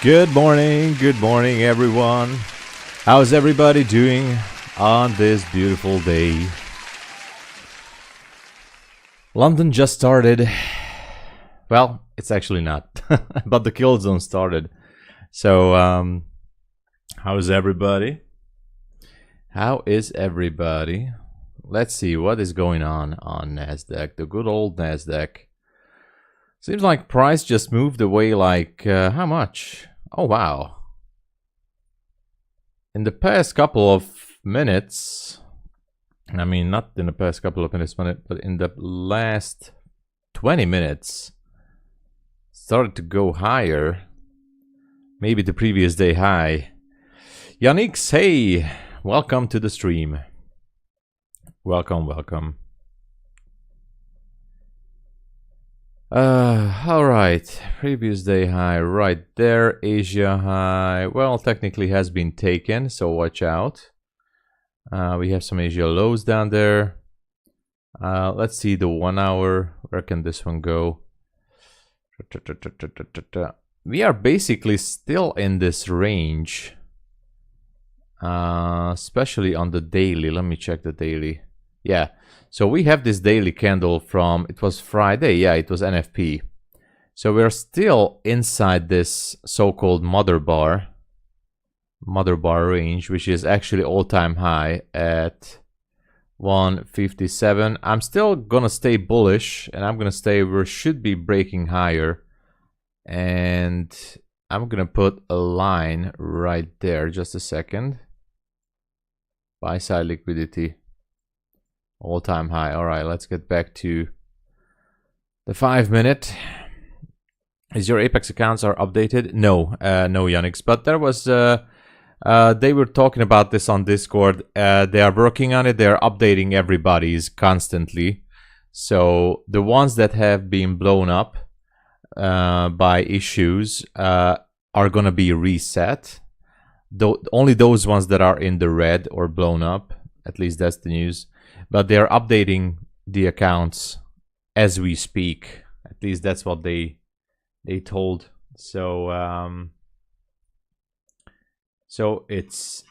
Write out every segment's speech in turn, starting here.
Good morning everyone. How's everybody doing on this beautiful day? London just started. Well, it's actually not, but the kill zone started. So, how's everybody? How is everybody? Let's see what is going on Nasdaq, the good old Nasdaq. Seems like price just moved away like, how much? Oh, wow. In the past couple of minutes, I mean, not in the past couple of minutes, but in the last 20 minutes, started to go higher. Maybe the previous day high. Yannick's, hey, welcome to the stream. Welcome. All right, previous day high right there, Asia high, well, technically has been taken, so watch out. We have some Asia lows down there. Let's see the 1 hour, where can this one go? We are basically still in this range, especially on the daily. Let me check the daily. Yeah. So we have this daily candle from, it was Friday, yeah, it was NFP. So we're still inside this so-called mother bar range, which is actually all-time high at 157. I'm still gonna stay bullish, and I'm gonna stay, we should be breaking higher. And I'm gonna put a line right there, just a second. Buy side liquidity. All-time high. All right, let's get back to the 5 minute. Is your Apex accounts are updated? No, no, Yannick. But there was, they were talking about this on Discord. They are working on it. They are updating everybody's constantly. So the ones that have been blown up by issues are gonna be reset. Only those ones that are in the red or blown up. At least that's the news. But they're updating the accounts as we speak. At least that's what they told. So so it's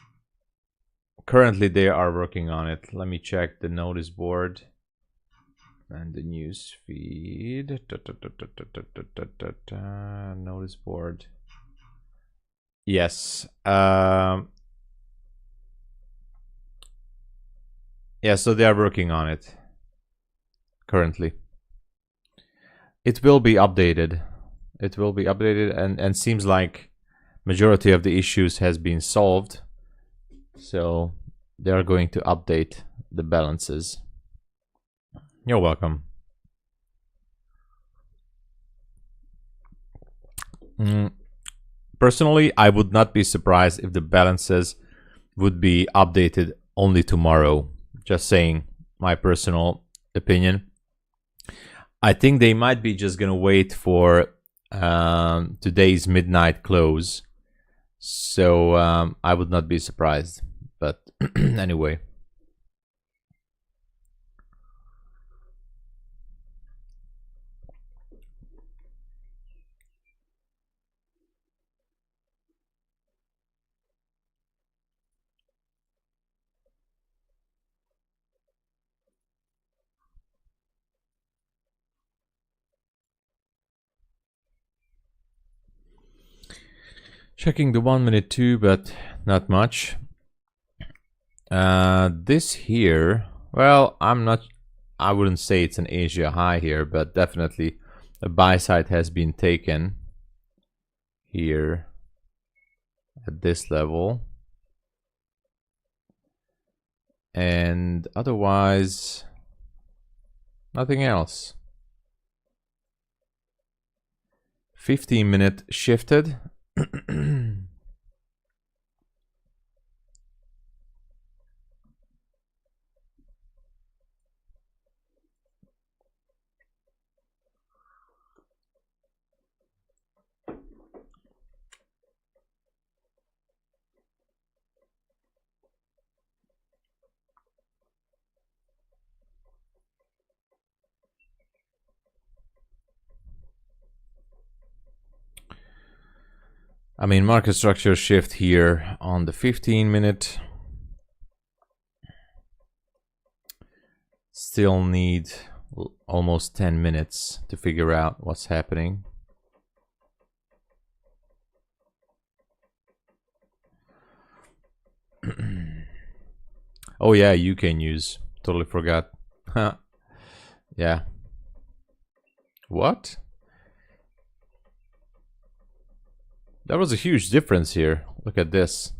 currently they are working on it. Let me check the notice board and the news feed. Notice board. Yes. Yeah, so they are working on it currently. It will be updated. It will be updated, and seems like majority of the issues has been solved. So they are going to update the balances. You're welcome. Personally, I would not be surprised if the balances would be updated only tomorrow. Just saying my personal opinion. I think they might be just gonna wait for today's midnight close. So I would not be surprised. But anyway. Checking the 1 minute too, but not much. This here, well, I wouldn't say it's an Asia high here, but definitely a buy side has been taken here at this level. And otherwise, nothing else. 15 minute shifted. I mean, market structure shift here on the 15-minute. Still need almost 10 minutes to figure out what's happening. Oh yeah, UK news. Totally forgot. Yeah. What? There was a huge difference here. Look at this.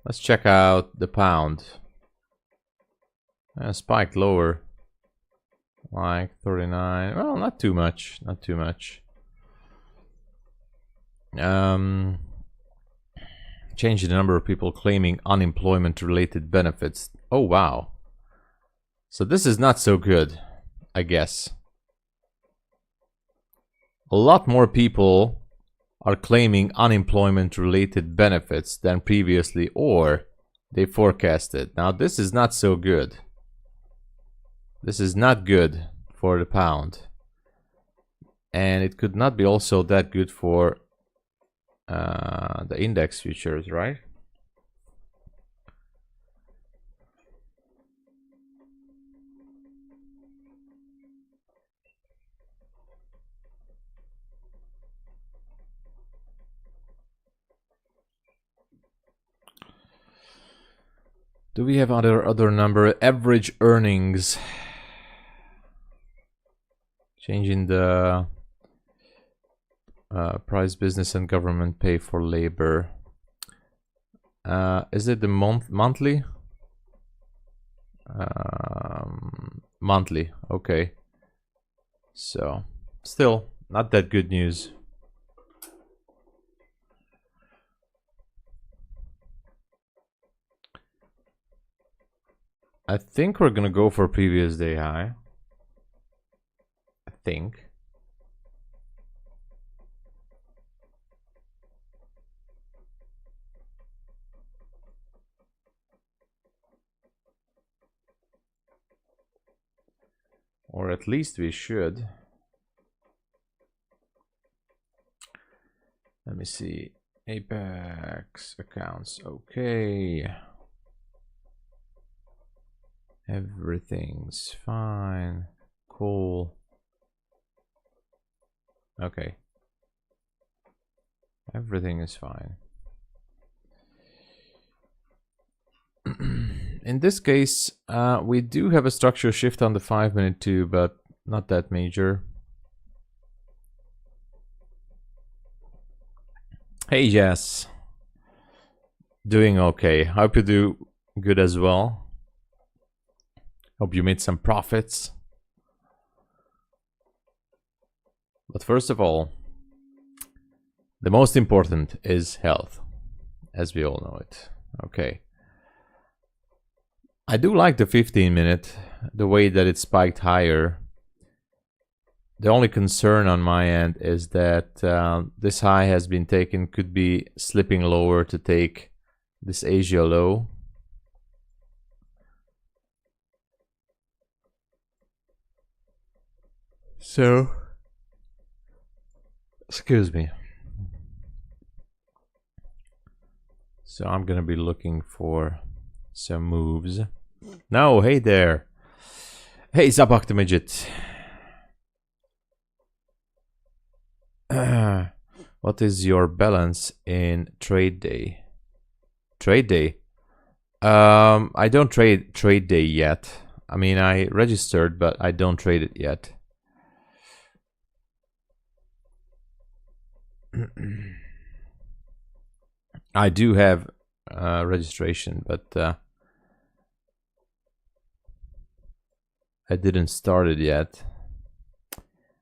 Let's check out the pound. Spiked lower. Like 39. Well, not too much. Not too much. Change the number of people claiming unemployment-related benefits. Oh, wow. So this is not so good, I guess. A lot more people are claiming unemployment-related benefits than previously, or they forecasted. Now, this is not so good. This is not good for the pound. And it could not be also that good for the index futures, right? Do we have other number? Average earnings. Changing the price business and government pay for labor. Is it the monthly? Monthly, okay. So, still not that good news. I think we're gonna go for previous day high. I think. Or at least we should. Let me see. Apex accounts. Okay. Everything's fine. Cool. Okay. Everything is fine. In this case, we do have a structure shift on the 5-minute too, but not that major. Hey Jess. Doing okay. Hope you do good as well. Hope you made some profits. But first of all, the most important is health, as we all know it. Okay. I do like the 15-minute, the way that it spiked higher. The only concern on my end is that this high has been taken, could be slipping lower to take this Asia low. So, excuse me. So I'm gonna be looking for some moves. No, hey there. Hey, Zabak the Midget. What is your balance in trade day? Trade day? I don't trade day yet. I mean, I registered, but I don't trade it yet. I do have registration, but I didn't start it yet.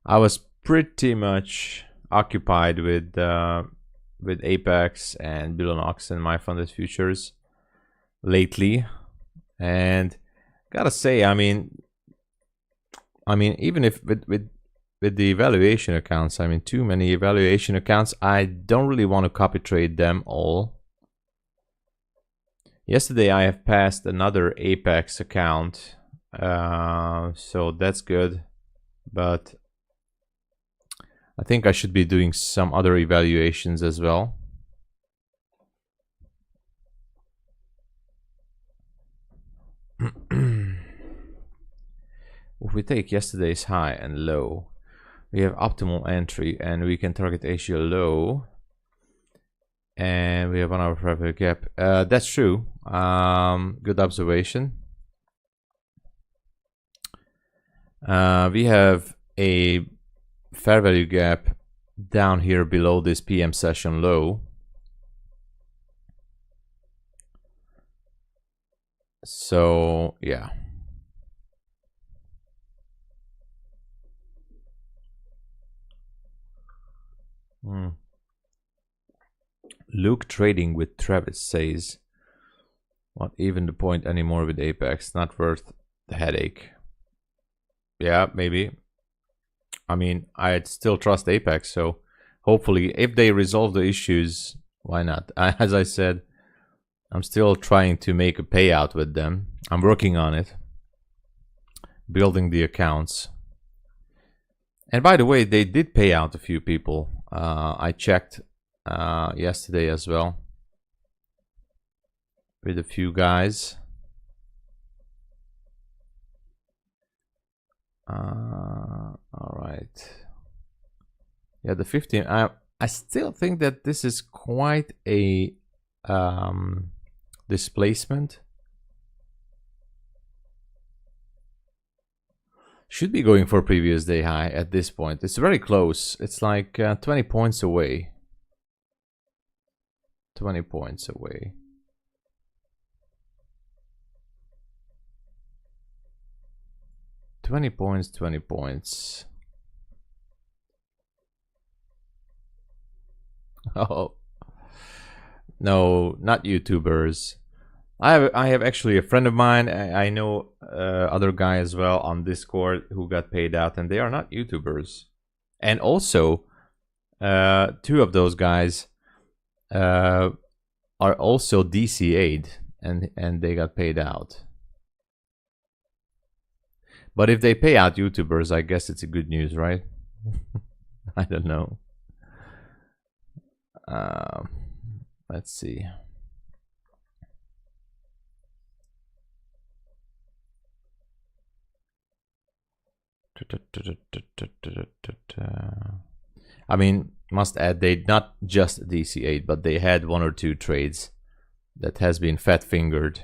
I was pretty much occupied with Apex and BULENOX and MyFundedFutures lately, and gotta say, I mean, even if with the evaluation accounts, I mean, too many evaluation accounts, I don't really want to copy trade them all. Yesterday I have passed another Apex account, so that's good, but I think I should be doing some other evaluations as well. If we take yesterday's high and low, we have optimal entry and we can target Asia low. And we have 1 hour fair value gap. That's true. Good observation. We have a fair value gap down here below this PM session low. So yeah. Luke trading with Travis says, not even the point anymore with Apex, not worth the headache. Yeah, maybe. I mean, I'd still trust Apex, so hopefully if they resolve the issues, why not? As I said, I'm still trying to make a payout with them. I'm working on it, building the accounts. And by the way, they did pay out a few people. I checked yesterday as well with a few guys. All right. Yeah, the 15. I still think that this is quite a displacement. Should be going for previous day high at this point. It's very close. It's like 20 points away. 20 points away. $20 points, 20 points. Oh no, not YouTubers. I have actually a friend of mine. I know other guy as well on Discord who got paid out, and they are not YouTubers. And also, 2 of those guys are also DCA'd, and they got paid out. But if they pay out YouTubers, I guess it's a good news, right? I don't know. Let's see. I mean, must add, they not just DC8, but they had 1 or 2 trades that has been fat fingered,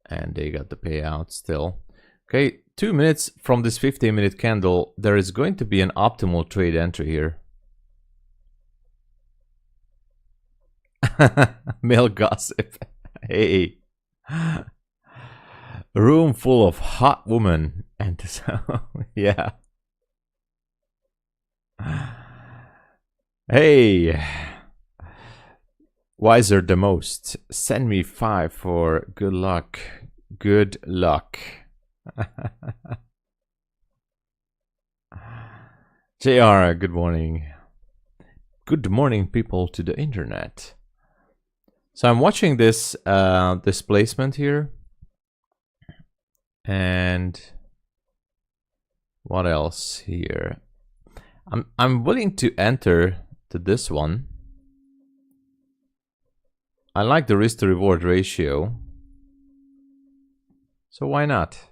and they got the payout still. Okay, 2 minutes from this 15-minute candle, there is going to be an optimal trade entry here. Male gossip. Hey. A room full of hot women, and so yeah. Hey, wiser the most. Send me 5 for good luck. Good luck. JR, good morning. Good morning, people to the internet. So I'm watching this displacement here. And what else here? I'm willing to enter to this one. I like the risk to reward ratio. So why not?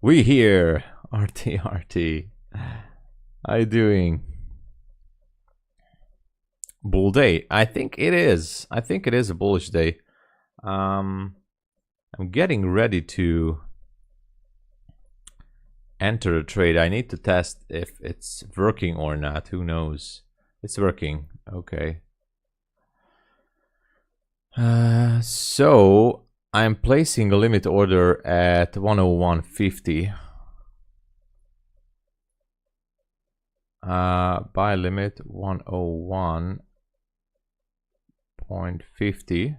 We here, RT. How you doing? Bull day. I think it is. I think it is a bullish day. I'm getting ready to enter a trade. I need to test if it's working or not. Who knows? It's working. Okay. So I'm placing a limit order at 101.50. Buy limit 101.50.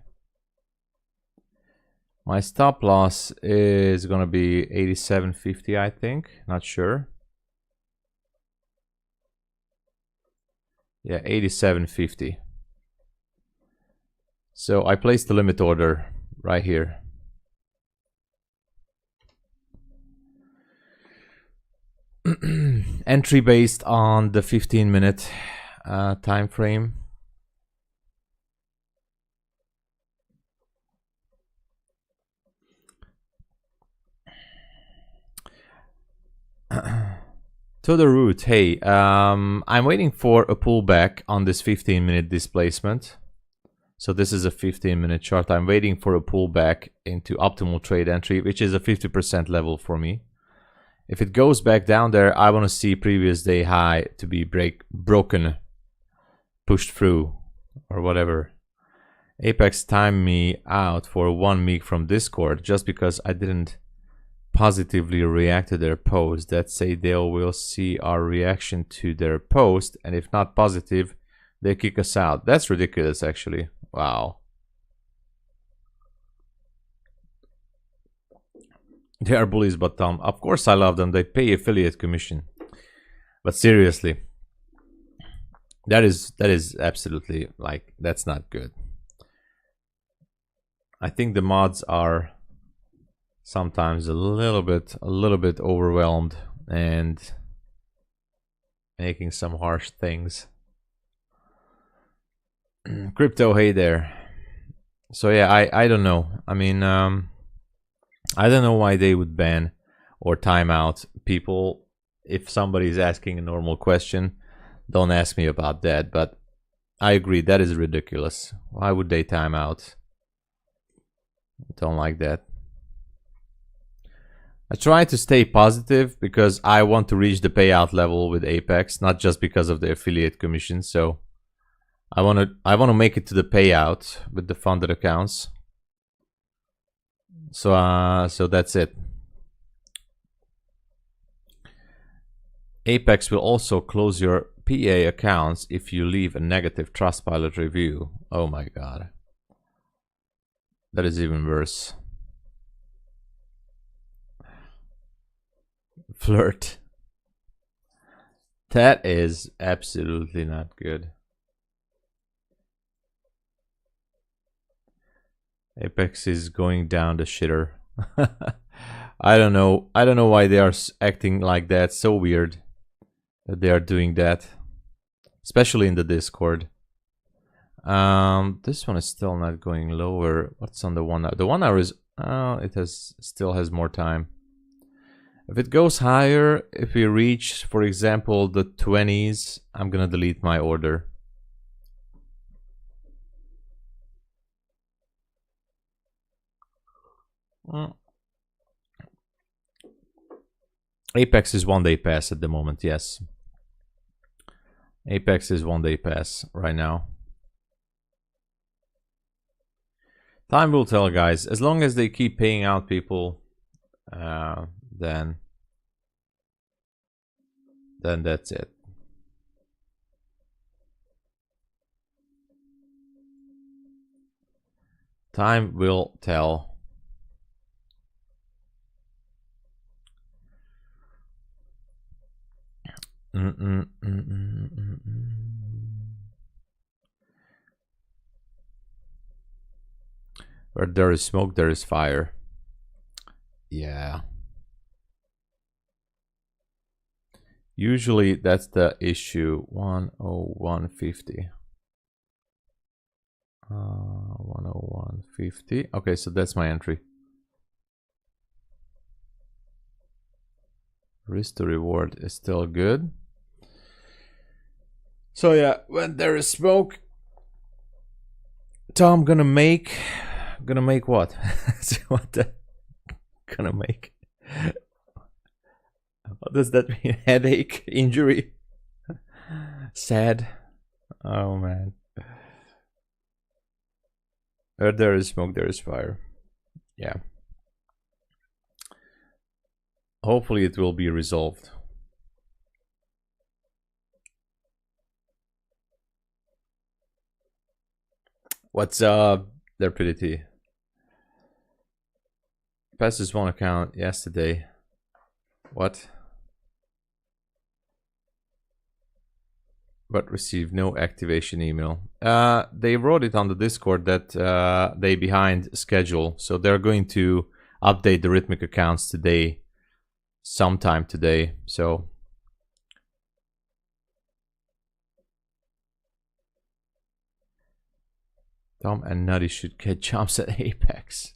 My stop loss is gonna be 87.50, I think. Not sure. Yeah, 87.50. So I placed the limit order right here. Entry based on the 15-minute time frame. To the root, hey, I'm waiting for a pullback on this 15-minute displacement. So this is a 15-minute chart. I'm waiting for a pullback into optimal trade entry, which is a 50% level for me. If it goes back down there, I want to see previous day high to be broken, pushed through, or whatever. Apex timed me out for 1 week from Discord just because I didn't positively react to their post. That say they will see our reaction to their post, and if not positive, they kick us out. That's ridiculous, actually. Wow. They are bullies, but of course I love them. They pay affiliate commission. But seriously, that is absolutely, like, that's not good. I think the mods are sometimes a little bit overwhelmed and making some harsh things. Crypto, hey there. So yeah, I don't know. I mean, I don't know why they would ban or time out people. If somebody is asking a normal question, don't ask me about that. But I agree, that is ridiculous. Why would they time out? Don't like that. I try to stay positive because I want to reach the payout level with Apex, not just because of the affiliate commission. So I want to make it to the payout with the funded accounts. So that's it. Apex will also close your PA accounts if you leave a negative Trustpilot review. Oh my god. That is even worse. Flirt. That is absolutely not good. Apex is going down the shitter. I don't know why they are acting like that. So weird that they are doing that, especially in the Discord. This one is still not going lower. What's on the 1 hour? The 1 hour is still has more time. If it goes higher, if we reach, for example, the 20s, I'm gonna delete my order. Apex is 1 day pass at the moment, yes. Apex is 1 day pass right now. Time will tell, guys. As long as they keep paying out people, then that's it. Time will tell. Where there is smoke, there is fire. Yeah. Usually that's the issue. 101.50. 101.50. Okay, so that's my entry. Risk to reward is still good. So yeah, when there is smoke, Tom gonna make what? What the gonna make? What does that mean? Headache, injury, sad. Oh man. Where there is smoke, there is fire. Yeah. Hopefully it will be resolved. What's up, there, pretty? Passed this 1 account yesterday. What? But received no activation email. They wrote it on the Discord that they behind schedule, so they're going to update the Rhythmic accounts today, sometime today. So Tom and Nutty should get jumps at Apex.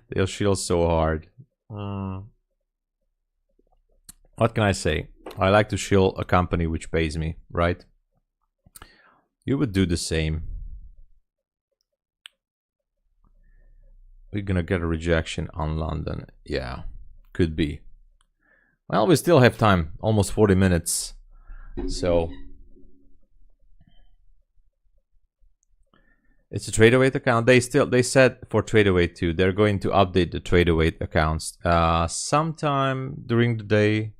They'll shield so hard. What can I say? I like to shield a company which pays me, right? You would do the same. We're gonna get a rejection on London. Yeah, could be. Well, we still have time, almost 40 minutes. So it's a TraderWeight account. They said for TraderWeight 2, they're going to update the TraderWeight accounts sometime during the day.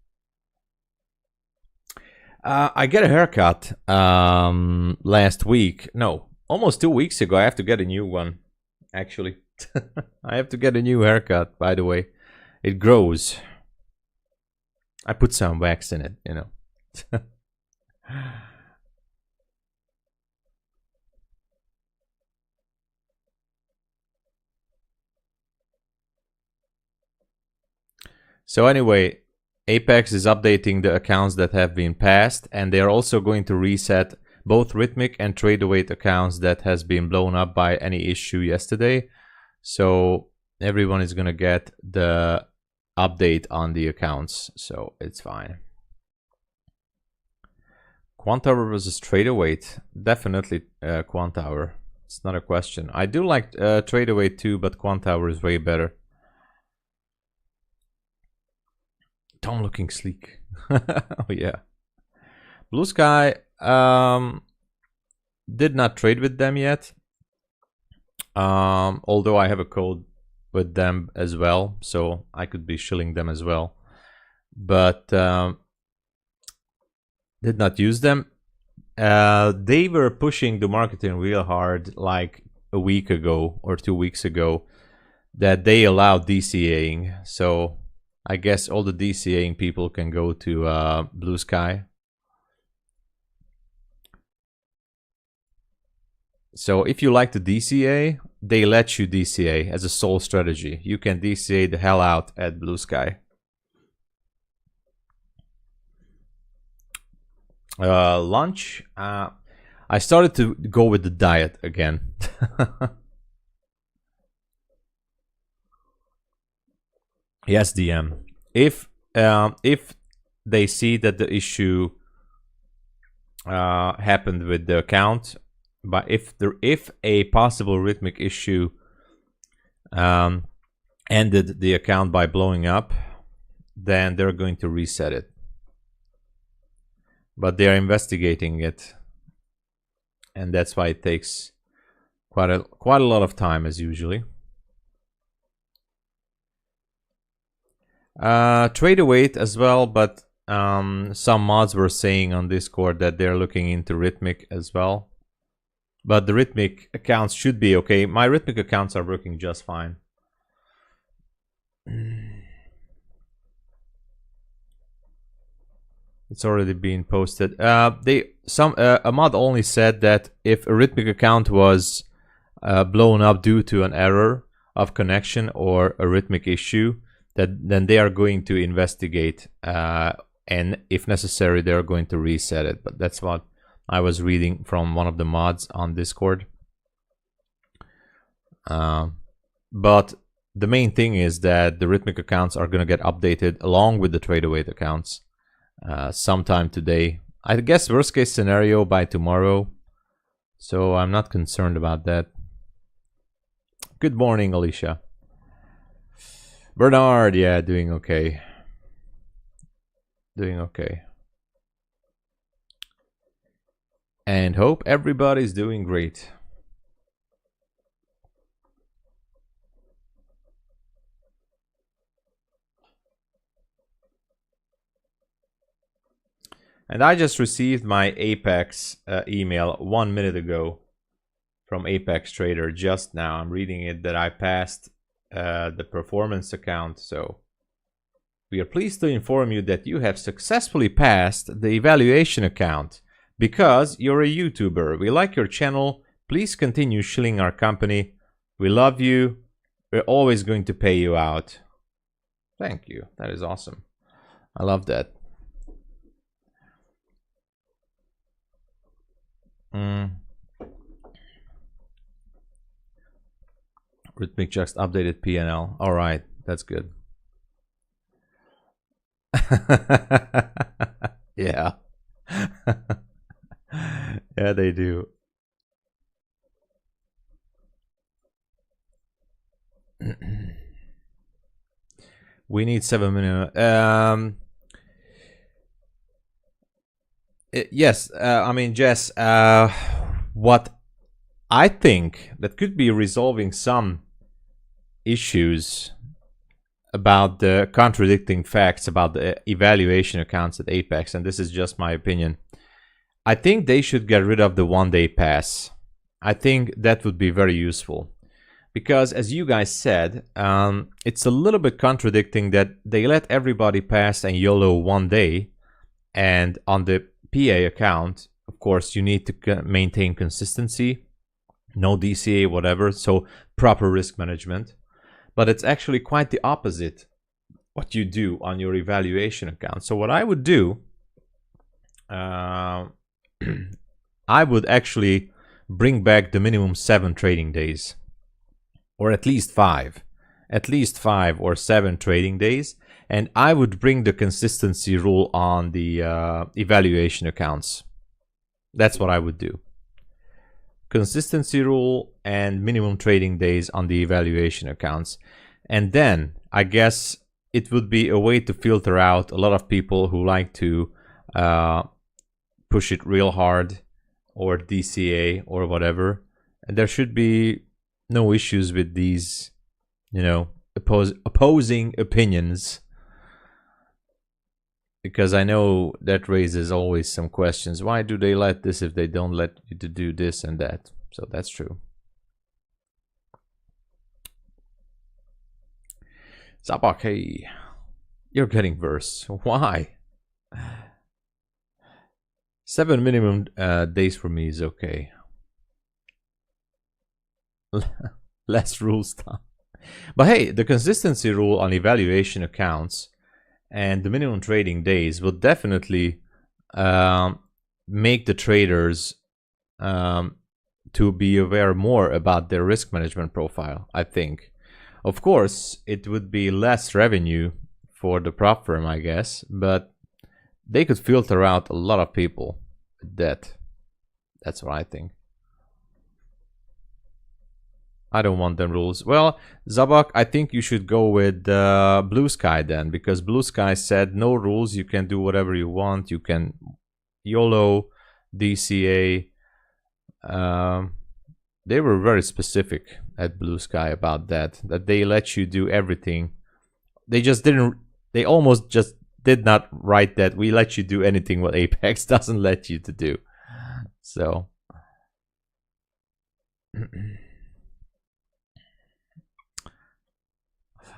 I get a haircut last week. No, almost 2 weeks ago. I have to get a new one, actually. I have to get a new haircut, by the way. It grows. I put some wax in it, you know. So anyway, Apex is updating the accounts that have been passed, and they are also going to reset both Rhythmic and TraderWeight accounts that has been blown up by any issue yesterday. So everyone is going to get the update on the accounts, so it's fine. Quantower versus TraderWeight, definitely Quantower. It's not a question. I do like TraderWeight too, but Quantower is way better. Tom looking sleek. Oh yeah. Blue Sky did not trade with them yet. Although I have a code with them as well, so I could be shilling them as well. But did not use them. They were pushing the marketing real hard like a week ago or 2 weeks ago that they allowed DCAing. So I guess all the DCAing people can go to Blue Sky. So if you like the DCA, they let you DCA as a sole strategy. You can DCA the hell out at Blue Sky. Lunch. I started to go with the diet again. Yes, DM. If they see that the issue happened with the account, but if a possible Rhythmic issue ended the account by blowing up, then they're going to reset it. But they are investigating it, and that's why it takes quite a lot of time, as usually. TraderWeight as well, but some mods were saying on Discord that they're looking into Rhythmic as well. But the Rhythmic accounts should be okay. My Rhythmic accounts are working just fine. It's already been posted. A mod only said that if a Rhythmic account was blown up due to an error of connection or a Rhythmic issue, then they are going to investigate, and if necessary, they are going to reset it. But that's what I was reading from one of the mods on Discord. But the main thing is that the Rhythmic accounts are going to get updated along with the TraderWeight accounts sometime today. I guess worst case scenario by tomorrow. So I'm not concerned about that. Good morning, Alicia. Bernard, yeah, doing okay. Doing okay. And hope everybody's doing great. And I just received my Apex email 1 minute ago from Apex Trader just now. I'm reading it that I passed the performance account. So we are pleased to inform you that you have successfully passed the evaluation account. Because you're a YouTuber, we like your channel. Please continue shilling our company. We love you. We're always going to pay you out. Thank you. That is awesome. I love that. Rhythmic just updated P&L. All right, that's good. Yeah. Yeah, they do. We need 7 minutes. Yes, I mean, Jess, what I think that could be resolving some issues about the contradicting facts about the evaluation accounts at Apex, and this is just my opinion. I think they should get rid of the one-day pass. I think that would be very useful. Because as you guys said, it's a little bit contradicting that they let everybody pass and YOLO one day, and on the PA account, of course, you need to maintain consistency, no DCA, whatever, so proper risk management. But it's actually quite the opposite what you do on your evaluation account. So what I would do, I would actually bring back the minimum 7 trading days, or at least 5 or 7 trading days, and I would bring the consistency rule on the evaluation accounts. That's what I would do. Consistency rule and minimum trading days on the evaluation accounts. And then I guess it would be a way to filter out a lot of people who like to push it real hard, or DCA or whatever. And there should be no issues with these, you know, opposing opinions, because I know that raises always some questions. Why do they let this if they don't let you to do this and that? So that's true. Zabak, hey, you're getting worse. Why? 7 minimum days for me is okay. Less rules time. But hey, the consistency rule on evaluation accounts and the minimum trading days will definitely make the traders to be aware more about their risk management profile, I think. Of course, it would be less revenue for the prop firm, I guess, but they could filter out a lot of people with that. That's what I think. I don't want them rules. Well, Zabak, I think you should go with Blue Sky then, because Blue Sky said no rules. You can do whatever you want. You can YOLO, DCA. They were very specific at Blue Sky about that they let you do everything. They just didn't, they almost just did not write that we let you do anything what Apex doesn't let you to do. So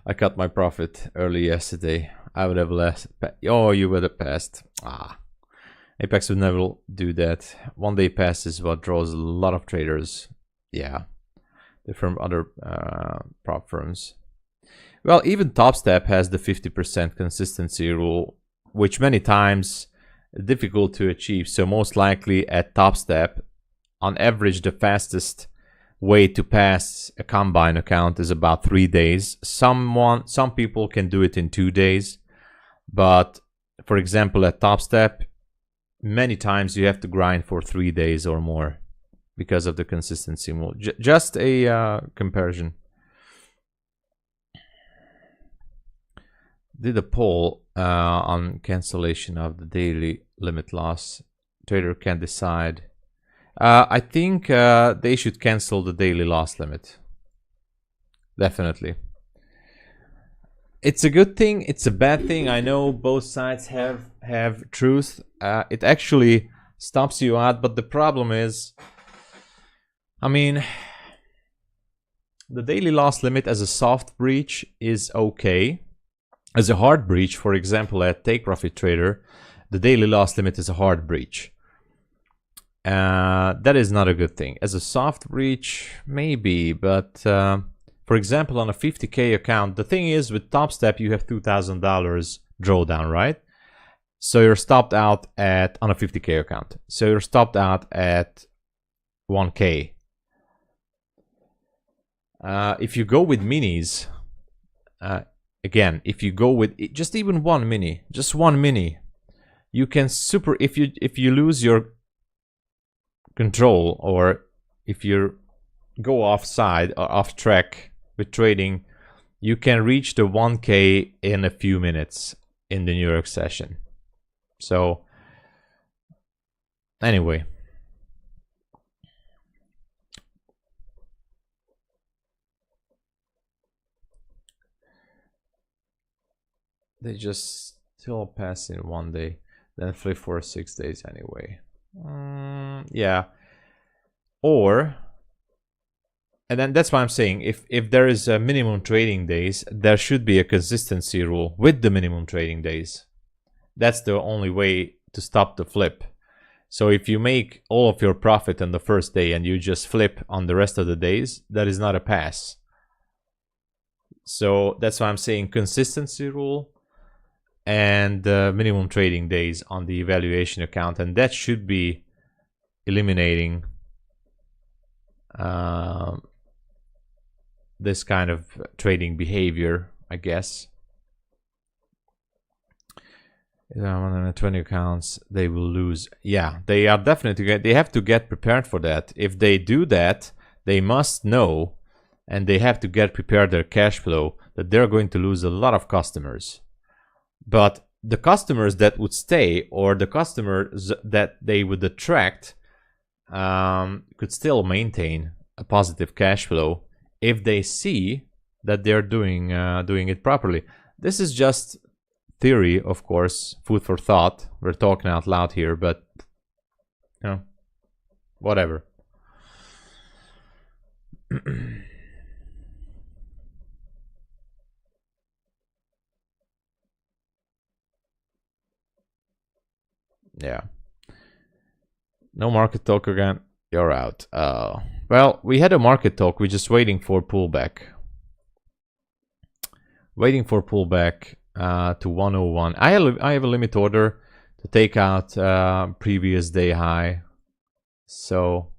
I cut my profit early yesterday. I would have left. Oh, you would have passed. Apex would never do that. One day pass is what draws a lot of traders. Yeah, they're from other prop firms. Well, even TOPSTEP has the 50% consistency rule, which many times difficult to achieve. So most likely at TOPSTEP, on average, the fastest way to pass a combine account is about 3 days. Some people can do it in 2 days, but for example at TOPSTEP, many times you have to grind for 3 days or more because of the consistency rule. Just a comparison. Did a poll on cancellation of the daily limit loss. Trader can decide. I think they should cancel the daily loss limit. Definitely. It's a good thing. It's a bad thing. I know both sides have truth. It actually stops you out, but the problem is, I mean, the daily loss limit as a soft breach is okay. As a hard breach, for example, at Take Profit Trader, the daily loss limit is a hard breach. That is not a good thing. As a soft breach, maybe, but for example, on a 50K account, the thing is with TOPSTEP, you have $2,000 drawdown, right? So you're stopped out at, on a 50K account. So you're stopped out at 1K. If you go with minis, again, if you go with just even one mini, you can if you lose your control, or if you go offside or off track with trading, you can reach the 1K in a few minutes in the New York session. So anyway, they just still pass in 1 day, then flip for 6 days anyway. Yeah. Or, and then that's why I'm saying, if there is a minimum trading days, there should be a consistency rule with the minimum trading days. That's the only way to stop the flip. So if you make all of your profit on the first day and you just flip on the rest of the days, that is not a pass. So that's why I'm saying consistency rule and minimum trading days on the evaluation account, and that should be eliminating this kind of trading behavior, I guess. 120 accounts, they will lose. Yeah, they are definitely, they have to get prepared for that. If they do that, they must know, and they have to get prepared their cash flow, that they're going to lose a lot of customers. But the customers that would stay, or the customers that they would attract, could still maintain a positive cash flow if they see that they're doing it properly. This is just theory, of course, food for thought. We're talking out loud here, but you know, whatever. Yeah. No market talk again. You're out. Well, we had a market talk. We're just waiting for pullback. Waiting for pullback to 101. I have a limit order to take out previous day high. So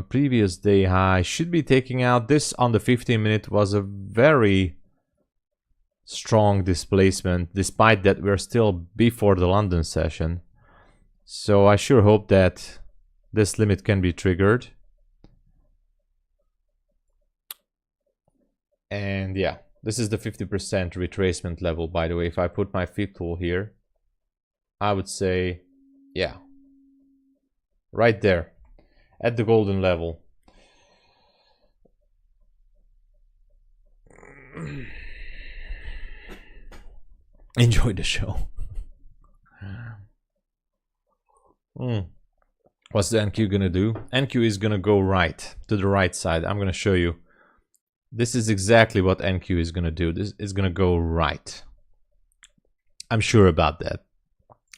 previous day high should be taking out. This on the 15-minute was a very strong displacement, despite that we're still before the London session. So I sure hope that this limit can be triggered. And yeah, this is the 50% retracement level, by the way. If I put my flip tool here, I would say, yeah, right there at the golden level. Enjoy the show. What's the NQ gonna do? NQ is gonna go right, to the right side. I'm gonna show you. This is exactly what NQ is gonna do. This is gonna go right. I'm sure about that.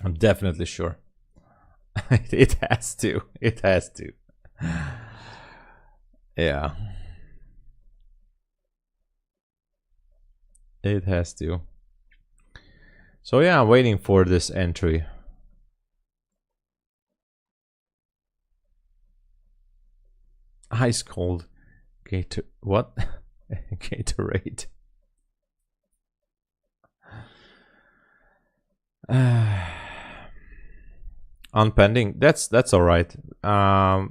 I'm definitely sure. It has to. It has to. Yeah. It has to. So yeah, I'm waiting for this entry. Ice cold. What? Gatorade. On pending, that's all right.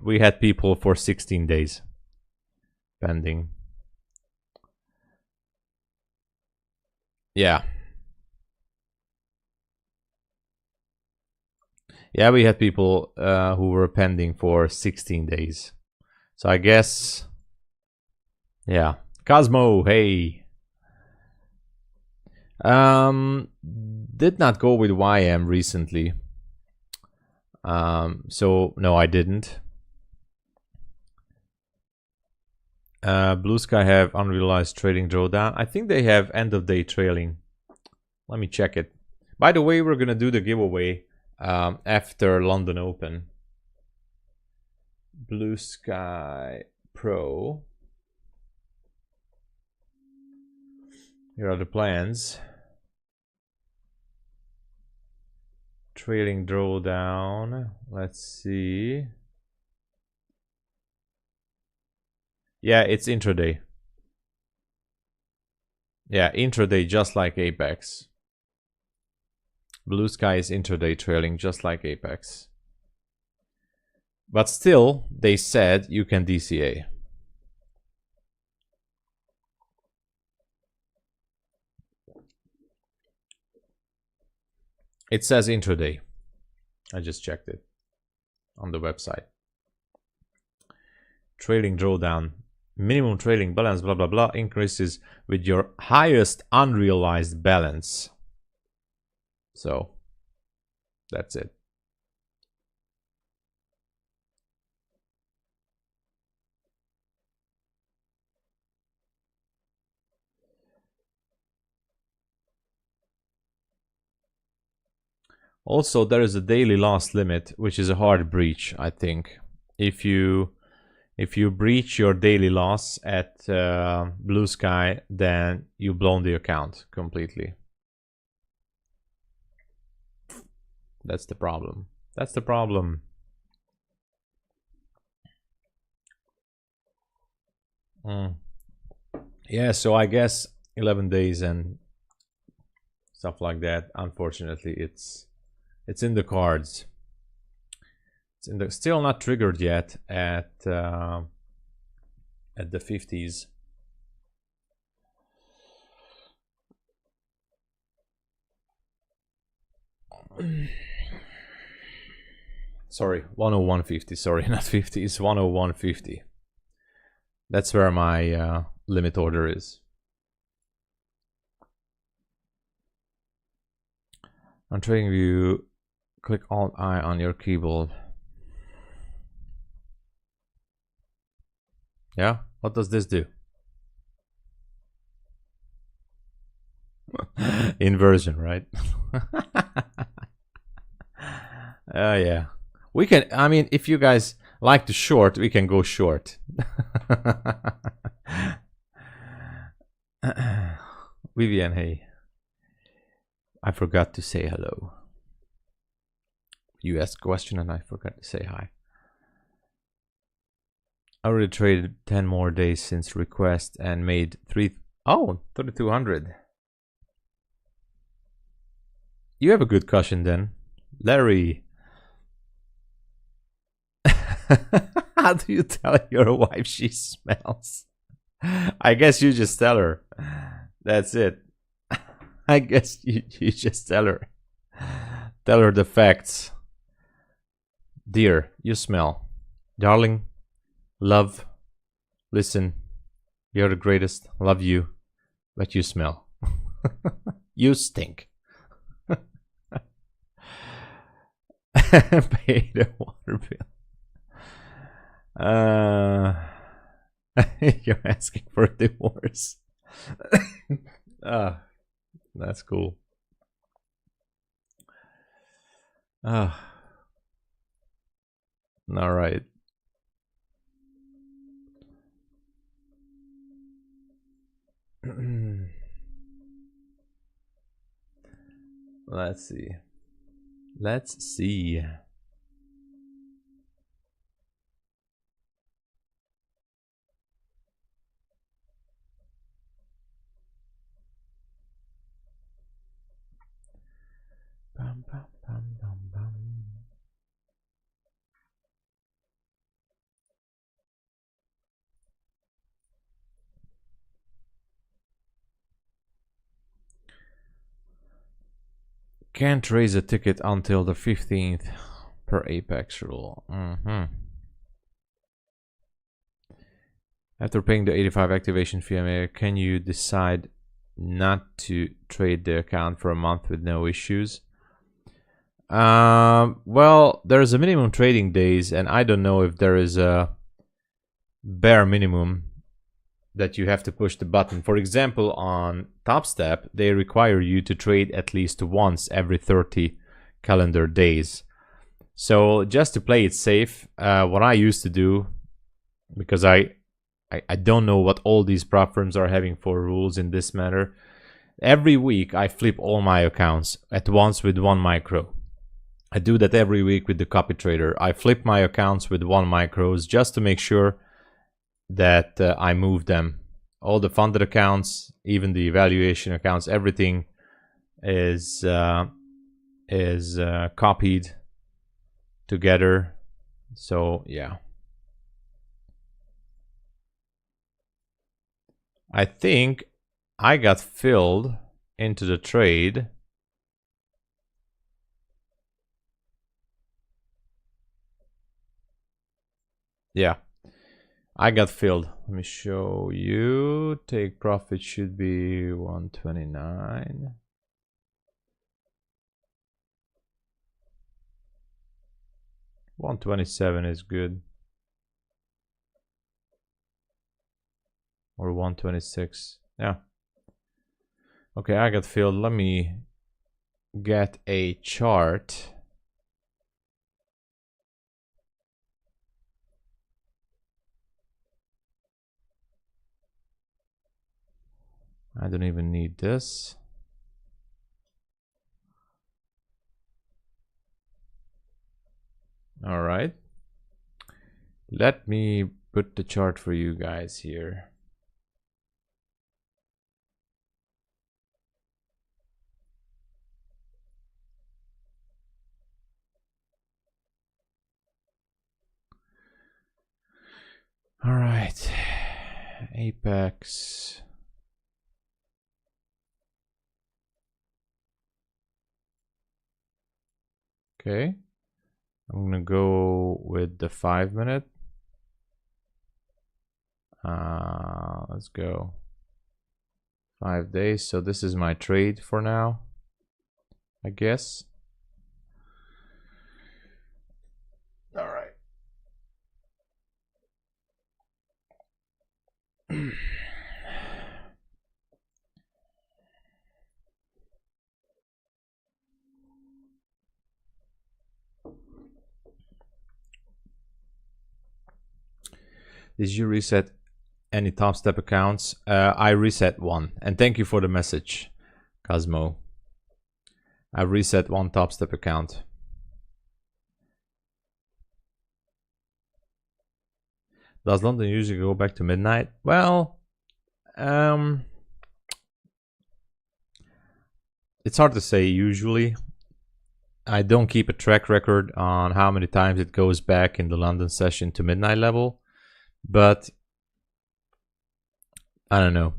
We had people for 16 days pending. Yeah. Yeah, we had people who were pending for 16 days. So I guess, yeah. Cosmo, hey. Did not go with YM recently. So no, I didn't. Blue Sky have unrealized trading drawdown. I think they have end of day trailing. Let me check it. By the way, we're gonna do the giveaway after London Open. Blue Sky Pro. Here are the plans. Trailing drawdown. Let's see. Yeah, it's intraday. Yeah, intraday, just like Apex. Blue Sky is intraday trailing, just like Apex. But still, they said you can DCA. It says intraday. I just checked it on the website. Trailing drawdown. Minimum trailing balance, blah, blah, blah, increases with your highest unrealized balance. So, that's it. Also, there is a daily loss limit, which is a hard breach, I think. If you breach your daily loss at Blue Sky, then you blown the account completely. That's the problem. That's the problem. Yeah, so I guess 11 days and stuff like that. Unfortunately, it's in the cards. It's in the still not triggered yet at the 50s. Sorry, 101.50. Sorry, not 50. It's 101.50. That's where my limit order is. On TradingView, click Alt-I on your keyboard. Yeah, what does this do? Inversion, right? Yeah. We can, I mean, if you guys like to short, we can go short. Vivian, hey. I forgot to say hello. You asked a question and I forgot to say hi. I already traded 10 more days since request and made 3,200. You have a good cushion then. Larry. How do you tell your wife she smells? I guess you just tell her. That's it. I guess you just tell her. Tell her the facts. Dear, you smell. Darling, love, listen, you're the greatest. Love you, but you smell. You stink. Pay the water bill. You're asking for a divorce. That's cool. All right. Let's see. Let's see. Bum, bum, bum, bum, bum. Can't raise a ticket until the 15th per Apex rule. After paying the 85 activation fee, can you decide not to trade the account for a month with no issues? Well, there's a minimum trading days, and I don't know if there is a bare minimum that you have to push the button. For example, on TOPSTEP, they require you to trade at least once every 30 calendar days. So just to play it safe, what I used to do, because I don't know what all these prop firms are having for rules in this matter, every week I flip all my accounts at once with one micro. I do that every week with the copy trader. I flip my accounts with 1 micros just to make sure that I move them. All the funded accounts, even the evaluation accounts, everything is copied together. So yeah, I think I got filled into the trade. Yeah, I got filled. Let me show you. Take profit should be 129. $127 is good. Or 126. Yeah. Okay, I got filled. Let me get a chart. I don't even need this. All right. Let me put the chart for you guys here. All right. Apex. Okay. I'm gonna go with the 5 minute. Let's go 5 days. So this is my trade for now, I guess. All right. Did you reset any TOPSTEP accounts? I reset one, and thank you for the message, Cosmo. I reset one TOPSTEP account. Does London usually go back to midnight? Well, it's hard to say usually. I don't keep a track record on how many times it goes back in the London session to midnight level, but I don't know.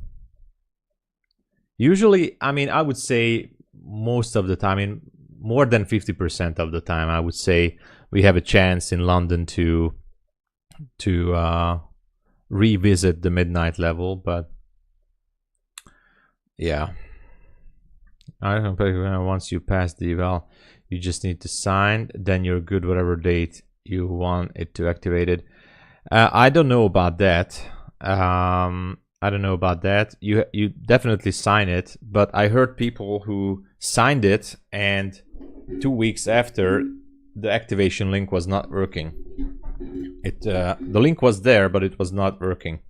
Usually, I mean, I would say most of the time, I mean, more than 50% of the time, I would say we have a chance in London to revisit the midnight level, but yeah. I don't know, once you pass the eval, you just need to sign, then you're good whatever date you want it to activate it. I don't know about that. I don't know about that. You definitely sign it, but I heard people who signed it and 2 weeks after the activation link was not working. The link was there, but it was not working,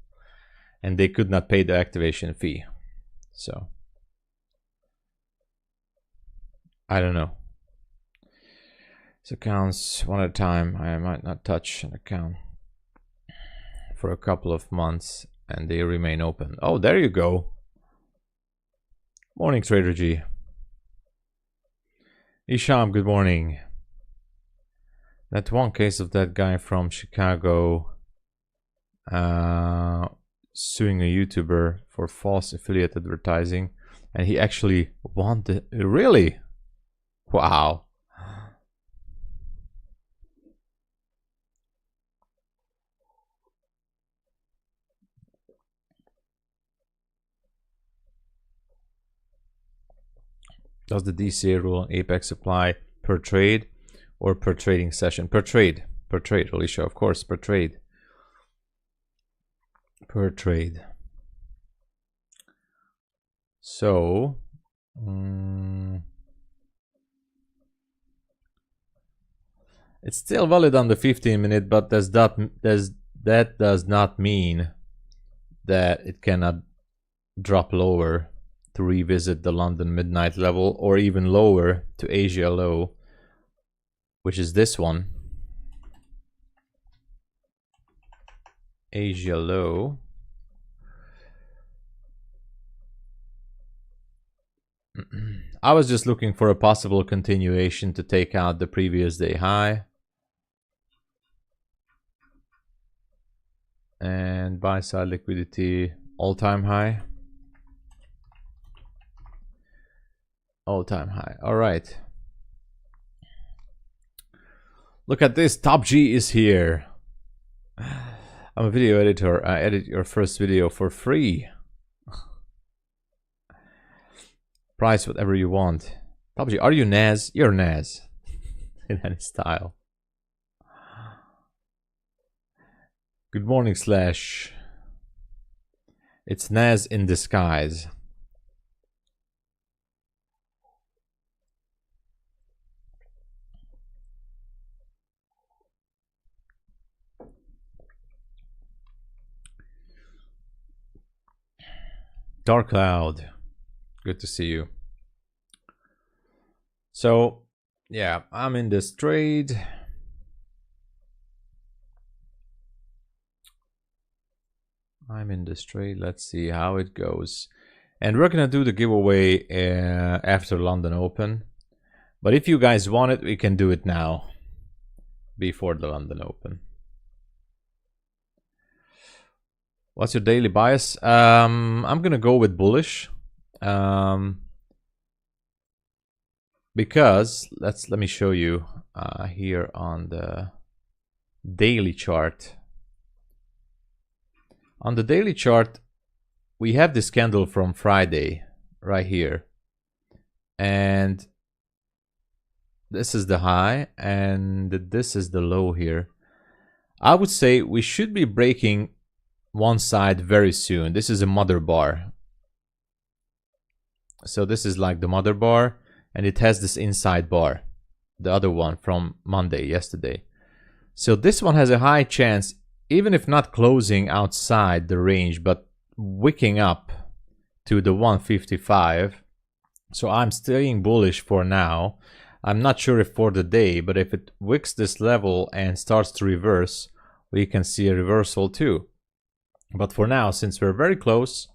and they could not pay the activation fee. So I don't know. These accounts one at a time. I might not touch an account for a couple of months and they remain open. Oh, there you go. Morning, Trader G. Isham, good morning. That one case of that guy from Chicago suing a YouTuber for false affiliate advertising, and he actually won the... Really? Wow. Does the DCA rule on Apex apply per trade or per trading session? Per trade, Alicia, of course, per trade. Per trade. So, it's still valid on the 15-minute, but that does not mean that it cannot drop lower to revisit the London midnight level, or even lower to Asia low. which is this one. Asia low. I was just looking for a possible continuation to take out the previous day high. And buy side liquidity all-time high. All-time high. All right. Look at this. Top G is here. I'm a video editor. I edit your first video for free. Price whatever you want. Top G, are you Naz? You're Naz. In any style. Good morning, Slash. It's Naz in disguise. Dark Cloud, good to see you. So, yeah, I'm in this trade. Let's see how it goes. And we're gonna do the giveaway after London Open. But if you guys want it, we can do it now, before the London Open. What's your daily bias? I'm gonna go with bullish, because let me show you here on the daily chart. On the daily chart, we have this candle from Friday right here, and this is the high, and this is the low here. I would say we should be breaking one side very soon. This is a mother bar. So this is like the mother bar, and it has this inside bar, the other one from Monday, yesterday. So this one has a high chance, even if not closing outside the range, but wicking up to the 155. So I'm staying bullish for now. I'm not sure if for the day, but if it wicks this level and starts to reverse, we can see a reversal too. But for now, since we're very close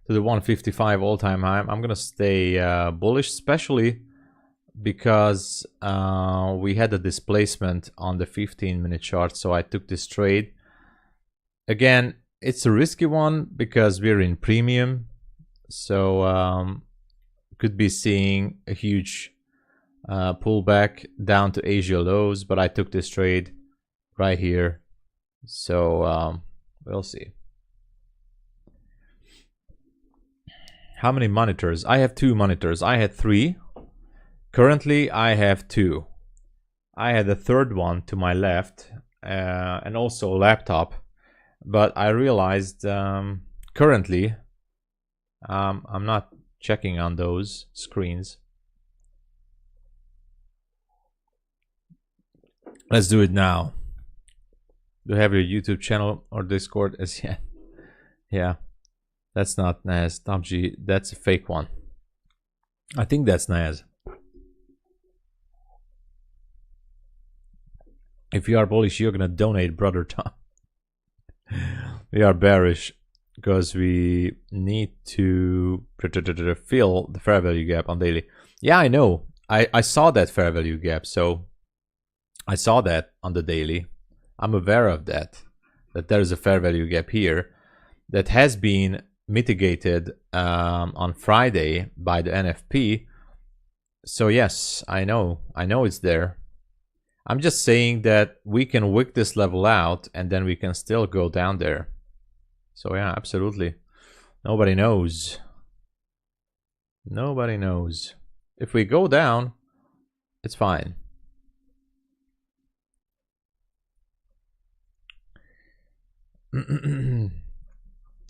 to the 155 all-time high, I'm gonna stay bullish, especially because we had a displacement on the 15-minute chart, so I took this trade. Again, it's a risky one because we're in premium, so could be seeing a huge pullback down to Asia lows, but I took this trade right here, so we'll see. How many monitors? I have 2 monitors. I had 3. Currently, I have 2. I had a third one to my left, and also a laptop. But I realized currently I'm not checking on those screens. Let's do it now. Do you have your YouTube channel or Discord as yet? Yeah. That's not Naz. Top G, that's a fake one. I think that's Naz. If you are bullish, you're gonna donate, brother Tom. We are bearish because we need to fill the fair value gap on daily. Yeah, I know. I saw that fair value gap, so I saw that on the daily. I'm aware of that there's a fair value gap here that has been mitigated on Friday by the NFP. So yes, I know it's there. I'm just saying that we can wick this level out and then we can still go down there. So yeah, absolutely. Nobody knows. Nobody knows. If we go down, it's fine.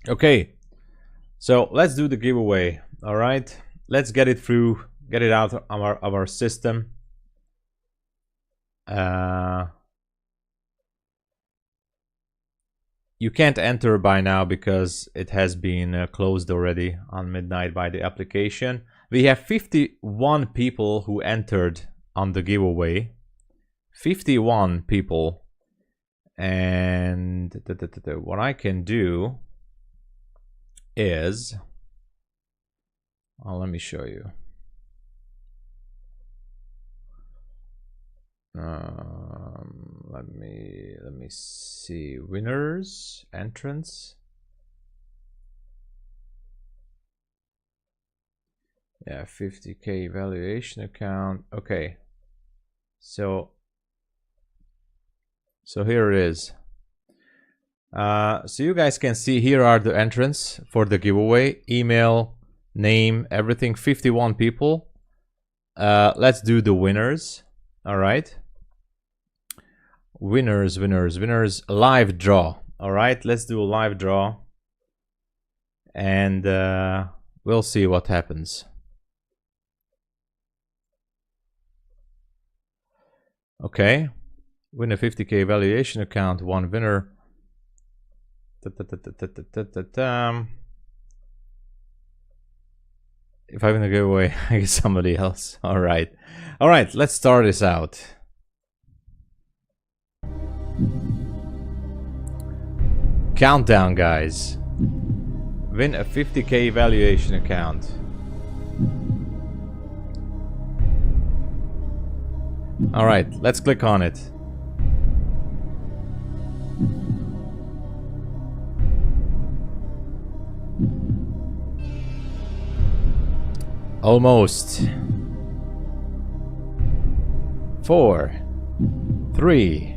Okay. So let's do the giveaway. All right, let's get it through, get it out of our system. You can't enter by now because it has been closed already on midnight by the application. We have 51 people who entered on the giveaway. 51 people. And what I can do is, let me show you. Let me see. Winners, entrance. Yeah, 50K valuation account. Okay. So here it is. So you guys can see here are the entrants for the giveaway. Email, name, everything. 51 people. Let's do the winners. All right. Winners. Live draw. All right. Let's do a live draw. And we'll see what happens. Okay. Win a 50K valuation account. One winner. If I win a giveaway, I get somebody else. All right. All right. Let's start this out. Countdown, guys. Win a 50K valuation account. All right, let's click on it. Almost. 4, 3,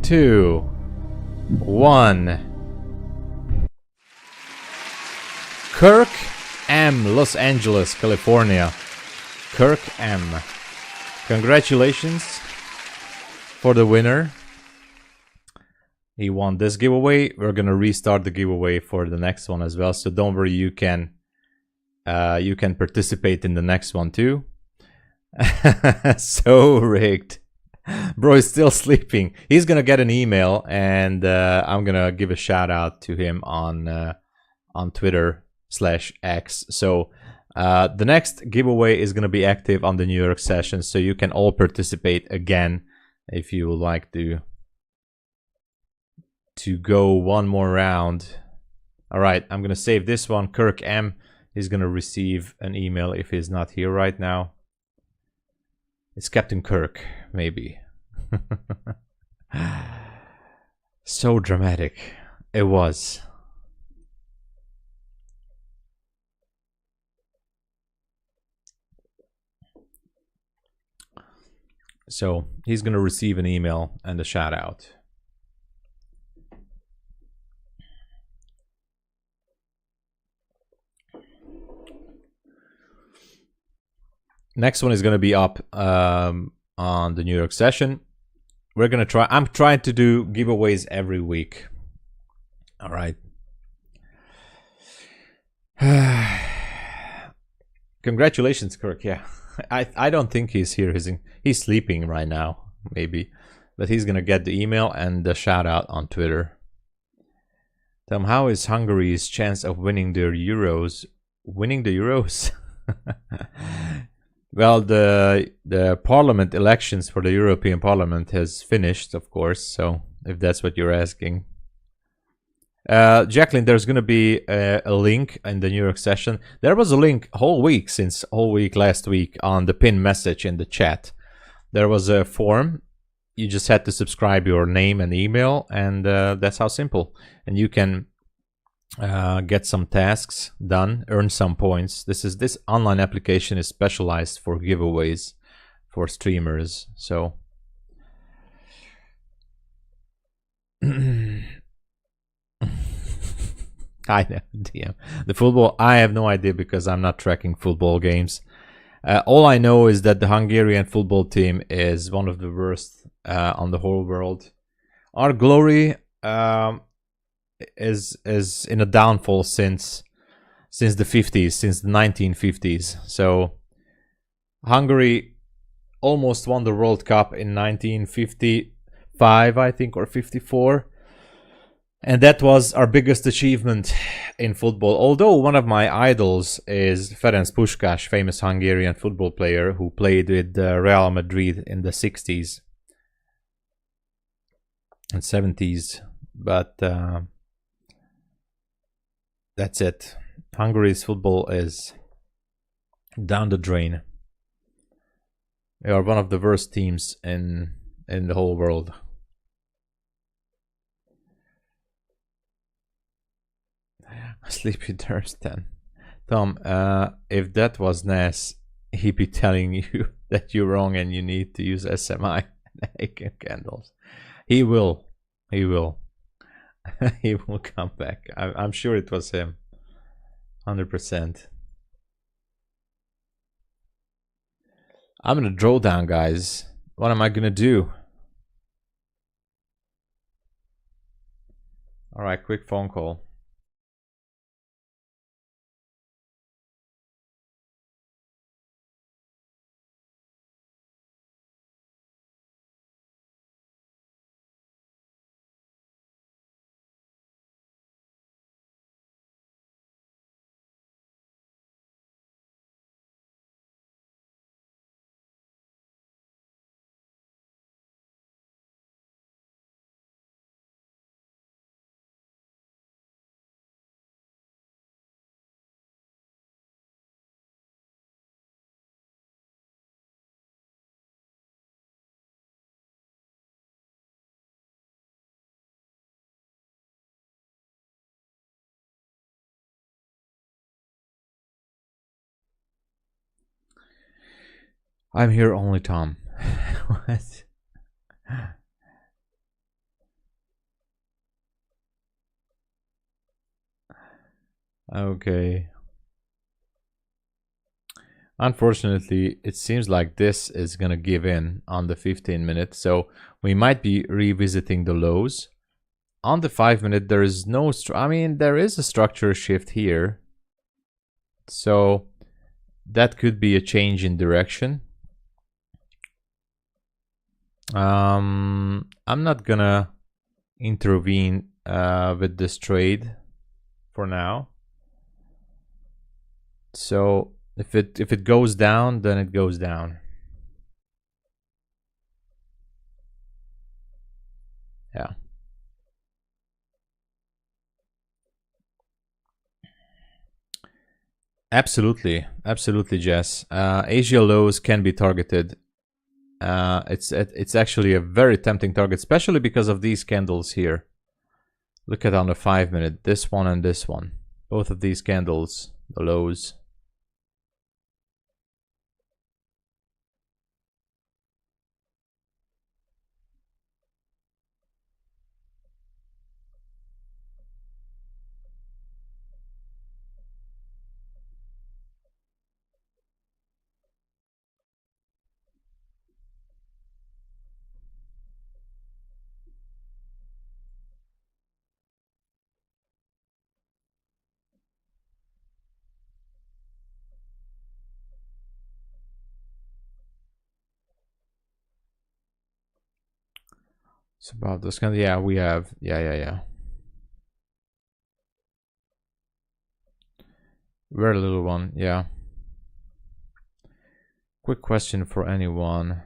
2, 1. Kirk M, Los Angeles, California. Kirk M. Congratulations for the winner. He won this giveaway. We're gonna restart the giveaway for the next one as well. So don't worry, you can participate in the next one too. So rigged. Bro is still sleeping. He's gonna get an email, and I'm gonna give a shout out to him on Twitter/X. So the next giveaway is gonna be active on the New York session, so you can all participate again if you would like to go one more round. All right, I'm gonna save this one. Kirk M is gonna receive an email if he's not here right now. It's Captain Kirk, maybe. So dramatic. It was. So he's gonna receive an email and a shout out. Next one is going to be up on the New York session. We're going to try. I'm trying to do giveaways every week. All right. Congratulations, Kirk. Yeah, I don't think he's here. He's sleeping right now, maybe, but he's going to get the email and the shout out on Twitter. Tell him, how is Hungary's chance of winning the Euros? Winning the Euros? Well, the parliament elections for the European Parliament has finished, of course, so if that's what you're asking. Jacqueline, there's going to be a link in the New York session. There was a link whole week last week on the pinned message in the chat. There was a form. You just had to subscribe your name and email, and that's how simple. And you can get some tasks done, earn some points. This online application is specialized for giveaways for streamers. So I know, DM. The football, I have no idea because I'm not tracking football games. All I know is that the Hungarian football team is one of the worst on the whole world. Our glory is in a downfall since the 50s, since the 1950s. So Hungary almost won the World Cup in 1955, I think, or 54. And that was our biggest achievement in football. Although one of my idols is Ferenc Puskás, famous Hungarian football player who played with Real Madrid in the 60s and 70s. But that's it. Hungary's football is down the drain. They are one of the worst teams in the whole world. Sleepy Thurston. Tom, if that was Nas, he'd be telling you that you're wrong and you need to use SMI candles. He will. He will. He will come back. I'm sure it was him. 100%. I'm gonna draw down, guys. What am I gonna do? All right, quick phone call. I'm here only, Tom. What? Okay. Unfortunately, it seems like this is gonna give in on the 15 minutes, so we might be revisiting the lows. On the 5 minute, there is no, there is a structure shift here. So that could be a change in direction. I'm not gonna intervene with this trade for now. So if it goes down, then it goes down. Yeah. Absolutely, absolutely, Jess. Asia lows can be targeted. It's actually a very tempting target, especially because of these candles here. Look at on the 5 minute, this one and this one. Both of these candles, the lows. It's about this kind of, yeah, we have, yeah. Very little one, yeah. Quick question for anyone.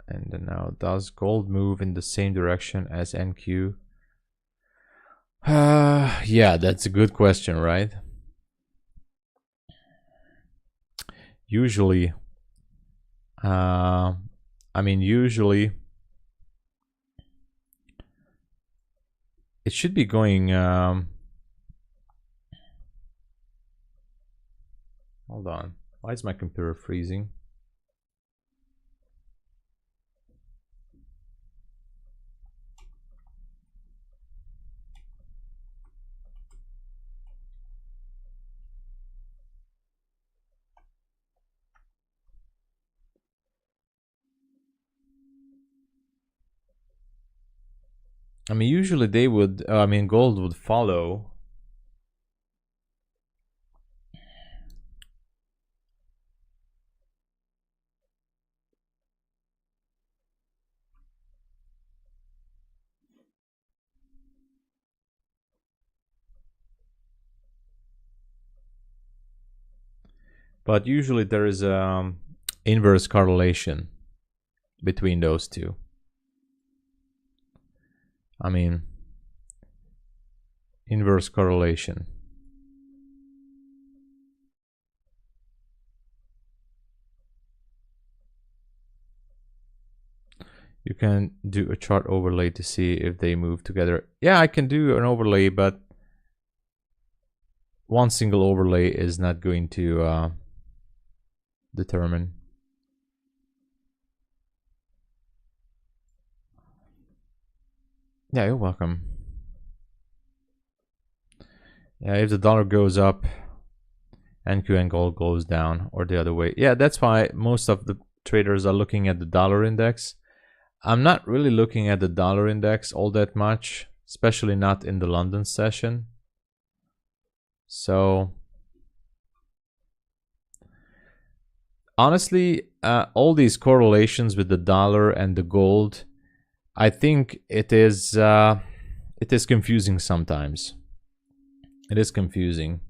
And now, does gold move in the same direction as NQ? Yeah, that's a good question, right? Usually, usually it should be going, hold on. Why is my computer freezing? Usually they would, gold would follow. But usually there is inverse correlation between those two. I mean, inverse correlation. You can do a chart overlay to see if they move together. Yeah, I can do an overlay, but one single overlay is not going to determine. Yeah, you're welcome. Yeah, if the dollar goes up, NQ and gold goes down, or the other way. Yeah, that's why most of the traders are looking at the dollar index. I'm not really looking at the dollar index all that much, especially not in the London session. So honestly, all these correlations with the dollar and the gold, I think it is confusing sometimes. It is confusing.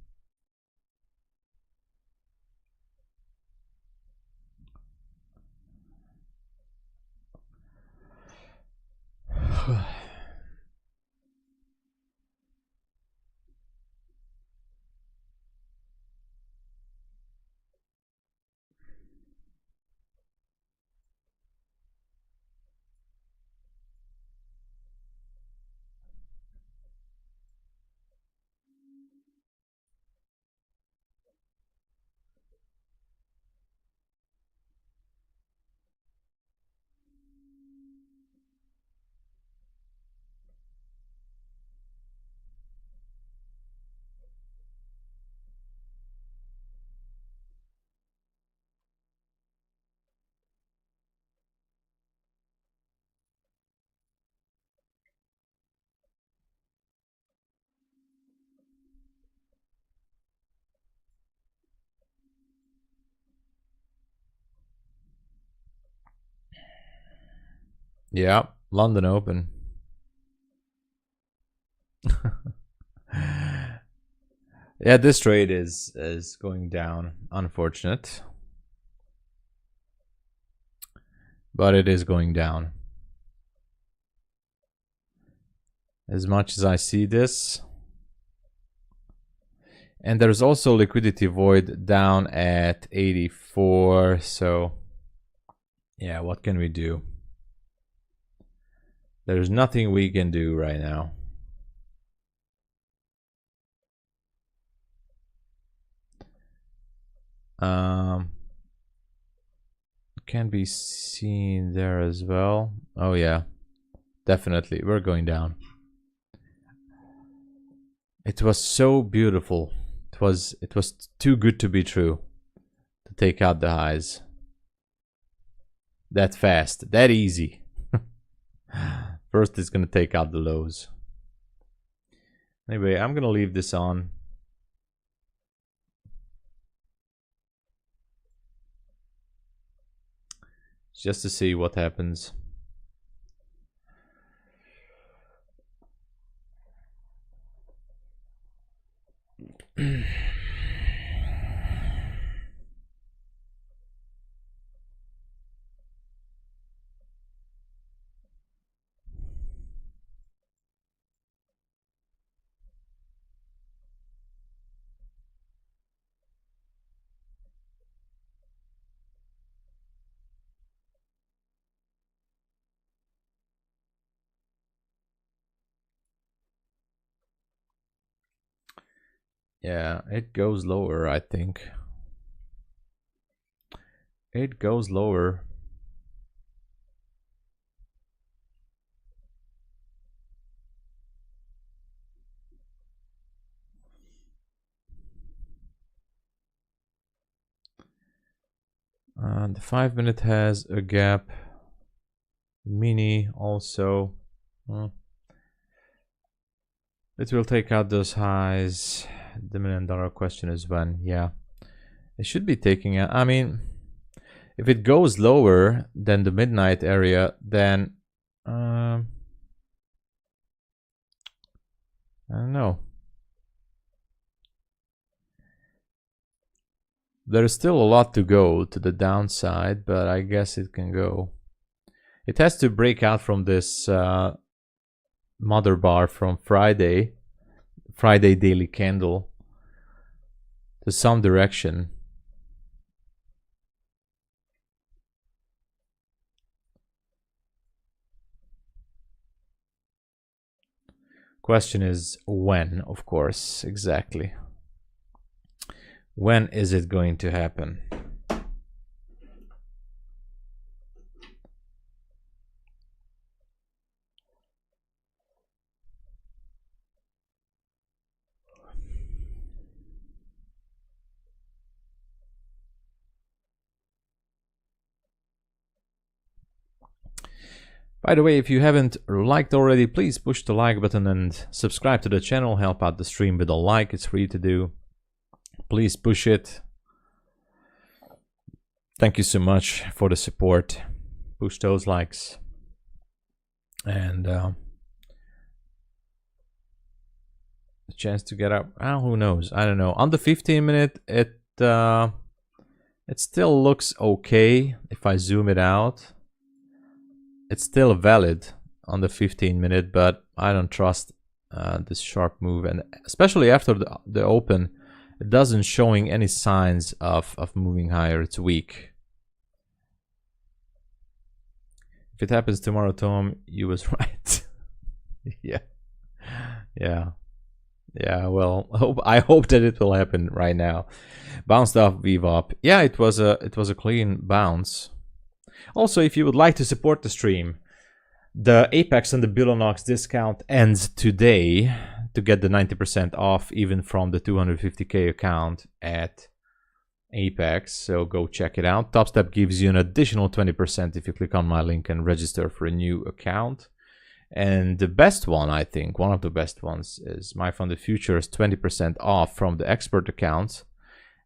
Yeah, London Open. Yeah, this trade is going down. Unfortunate. But it is going down. As much as I see this. And there's also liquidity void down at 84. So yeah, what can we do? There's nothing we can do right now. Can be seen there as well. Oh yeah, definitely we're going down. It was so beautiful. It was too good to be true to take out the highs that fast, that easy. First it's gonna take out the lows. Anyway, I'm gonna leave this on. Just to see what happens. Yeah, it goes lower, I think. It goes lower. The 5-minute has a gap. Mini also. It will take out those highs. The $1 million question is when. Yeah, it should be taking out. I mean, if it goes lower than the midnight area, then I don't know. There's still a lot to go to the downside, but I guess it can go. It has to break out from this mother bar from Friday daily candle to some direction. Question is when, of course, exactly. When is it going to happen? By the way, if you haven't liked already, please push the like button and subscribe to the channel. Help out the stream with a like. It's free to do. Please push it. Thank you so much for the support. Push those likes. And a chance to get up. Who knows? I don't know. On the 15-minute, it still looks okay. If I zoom it out, it's still valid on the 15-minute, but I don't trust this sharp move, and especially after the open, it doesn't showing any signs of moving higher. It's weak. If it happens tomorrow, Tom, you was right. Yeah. Well, I hope that it will happen right now. Bounced off VWAP. Yeah, it was a clean bounce. Also, if you would like to support the stream, the Apex and the BULENOX discount ends today to get the 90% off, even from the 250k account at Apex. So go check it out. TOPSTEP gives you an additional 20% if you click on my link and register for a new account. And the best one, I think, one of the best ones is MyFundedFutures, 20% off from the expert accounts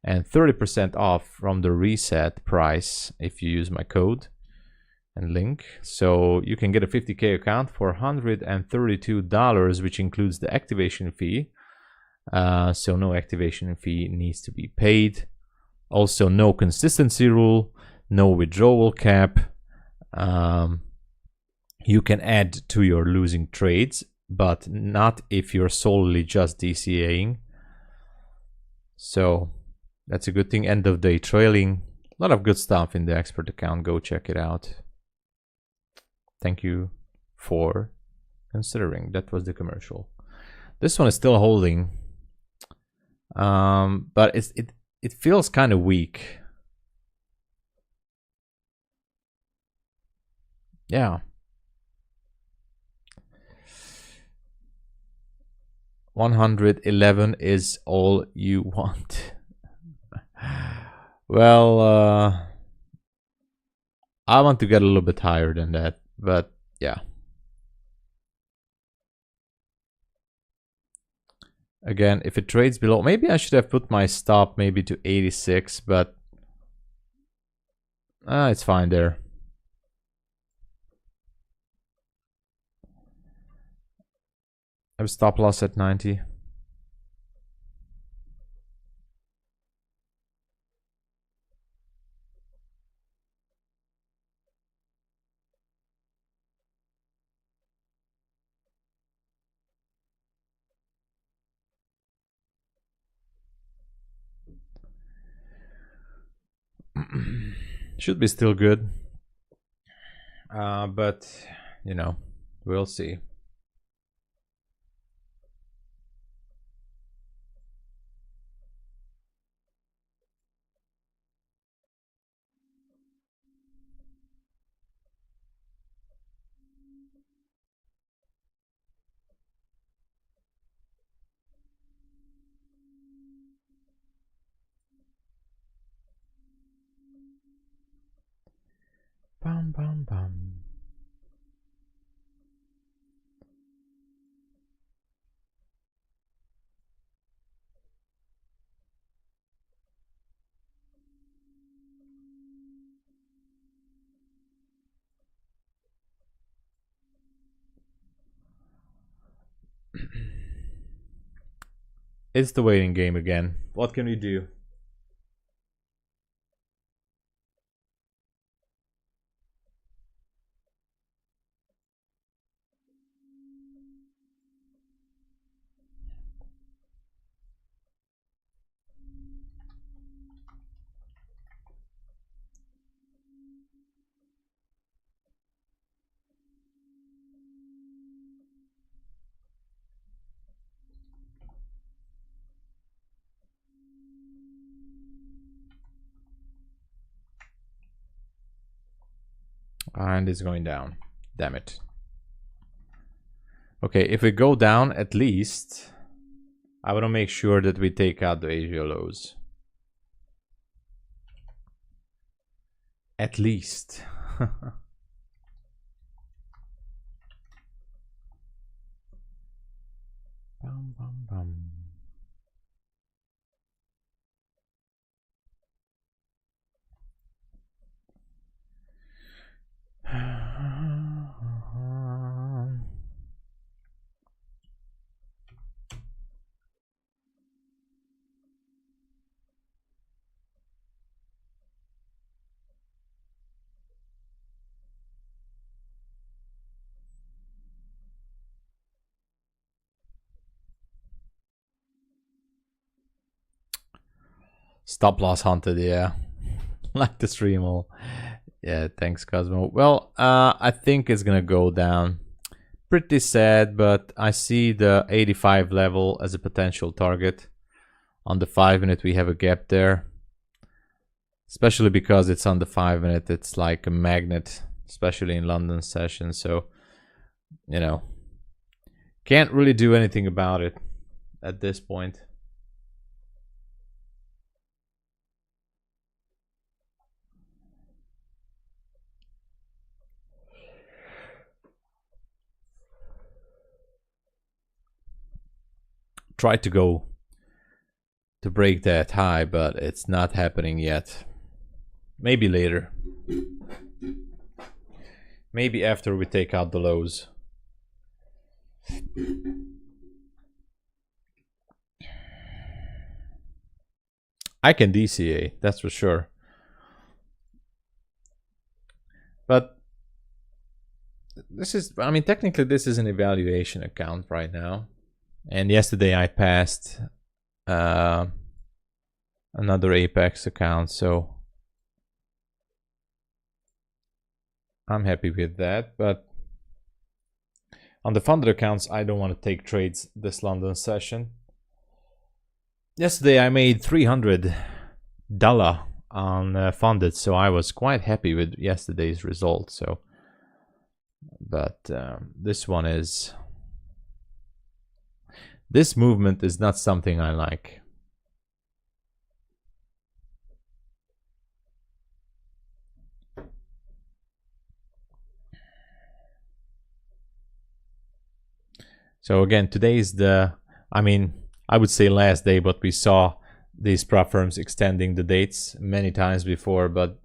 and 30% off from the reset price if you use my code and link. So you can get a 50k account for $132, which includes the activation fee. So no activation fee needs to be paid. Also, no consistency rule, no withdrawal cap. You can add to your losing trades, but not if you're solely just DCAing. So that's a good thing. End of day trailing. A lot of good stuff in the expert account. Go check it out. Thank you for considering. That was the commercial. This one is still holding, but it feels kind of weak. Yeah. 111 is all you want. Well, I want to get a little bit higher than that, but yeah. Again, if it trades below, maybe I should have put my stop maybe to 86, but it's fine there. I have a stop loss at 90. Should be still good. But, you know, we'll see. Bum, bum, bum. It's the waiting game again. What can we do? And it's going down. Damn it. Okay, if we go down, at least I want to make sure that we take out the Asia lows. At least. Bum, bum, bum. Stop loss hunted, yeah. Like the stream all. Yeah, thanks Cosmo. Well, I think it's gonna go down. Pretty sad, but I see the 85 level as a potential target. On the 5-minute we have a gap there. Especially because it's on the 5-minute, it's like a magnet, especially in London session. So, you know, can't really do anything about it at this point. Try to go to break that high, but it's not happening yet. Maybe later. Maybe after we take out the lows. I can DCA, that's for sure. But this is, I mean, technically this is an evaluation account right now. And yesterday I passed another Apex account, so I'm happy with that. But on the funded accounts, I don't want to take trades this London session. Yesterday I made $300 on funded, so I was quite happy with yesterday's result. So, but this one is, this movement is not something I like. So again, today is the, I mean, I would say last day, but we saw these prop firms extending the dates many times before, but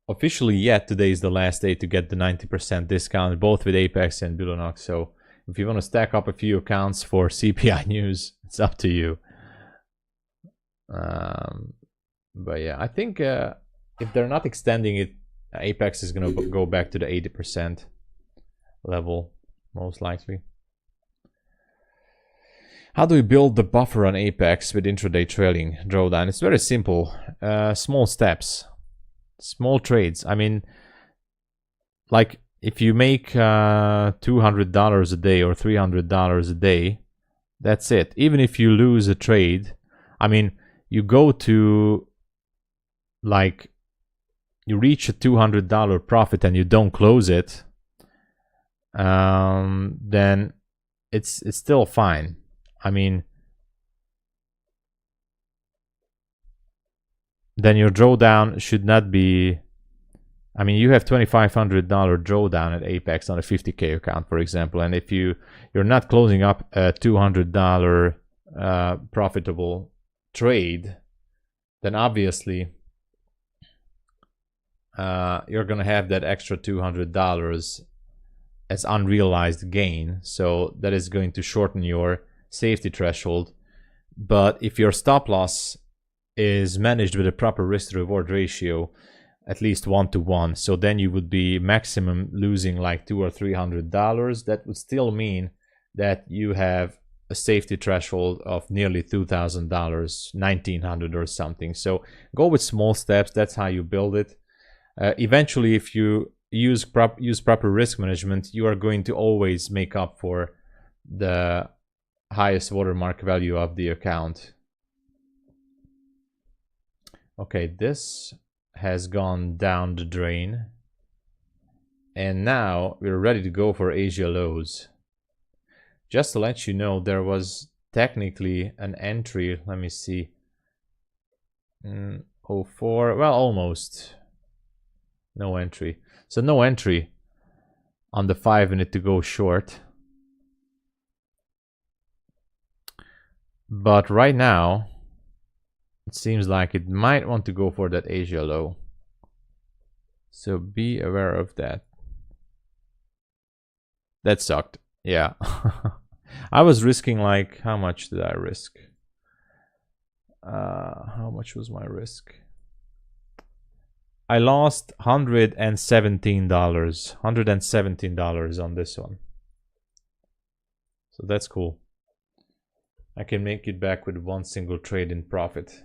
officially yet today is the last day to get the 90% discount, both with Apex and BULENOX. So if you want to stack up a few accounts for CPI news, it's up to you. But yeah, I think if they're not extending it, Apex is going to go back to the 80% level, most likely. How do we build the buffer on Apex with intraday trailing drawdown? It's very simple. Small steps, small trades. I mean, like if you make $200 a day or $300 a day, that's it. Even if you lose a trade, I mean, you go to, like, you reach a $200 profit and you don't close it, then it's still fine. I mean, then your drawdown should not be, I mean, you have $2,500 drawdown at Apex on a 50K account, for example, and if you're not closing up a $200 profitable trade, then obviously you're gonna have that extra $200 as unrealized gain, so that is going to shorten your safety threshold. But if your stop loss is managed with a proper risk to reward ratio, at least 1-to-1, so then you would be maximum losing like $200 or $300. That would still mean that you have a safety threshold of nearly $2,000, $1,900 or something. So go with small steps. That's how you build it. Eventually, if you use proper risk management, you are going to always make up for the highest watermark value of the account. Okay, this has gone down the drain. And now we're ready to go for Asia lows. Just to let you know, there was technically an entry. Let me see. 04. Well, almost. No entry. So no entry on the 5-minute to go short. But right now, it seems like it might want to go for that Asia low. So be aware of that. That sucked. Yeah. I was risking like, how much did I risk? How much was my risk? I lost $117. $117 on this one. So that's cool. I can make it back with one single trade in profit.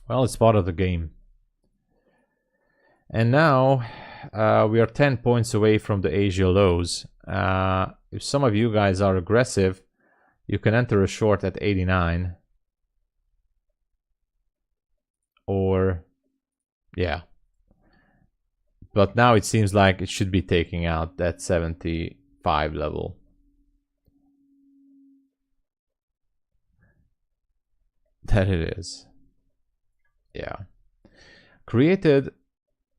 Well, it's part of the game. And now we are 10 points away from the Asia lows. If some of you guys are aggressive, you can enter a short at 89. Or, yeah. But now it seems like it should be taking out that 75 level. That it is. Yeah. Created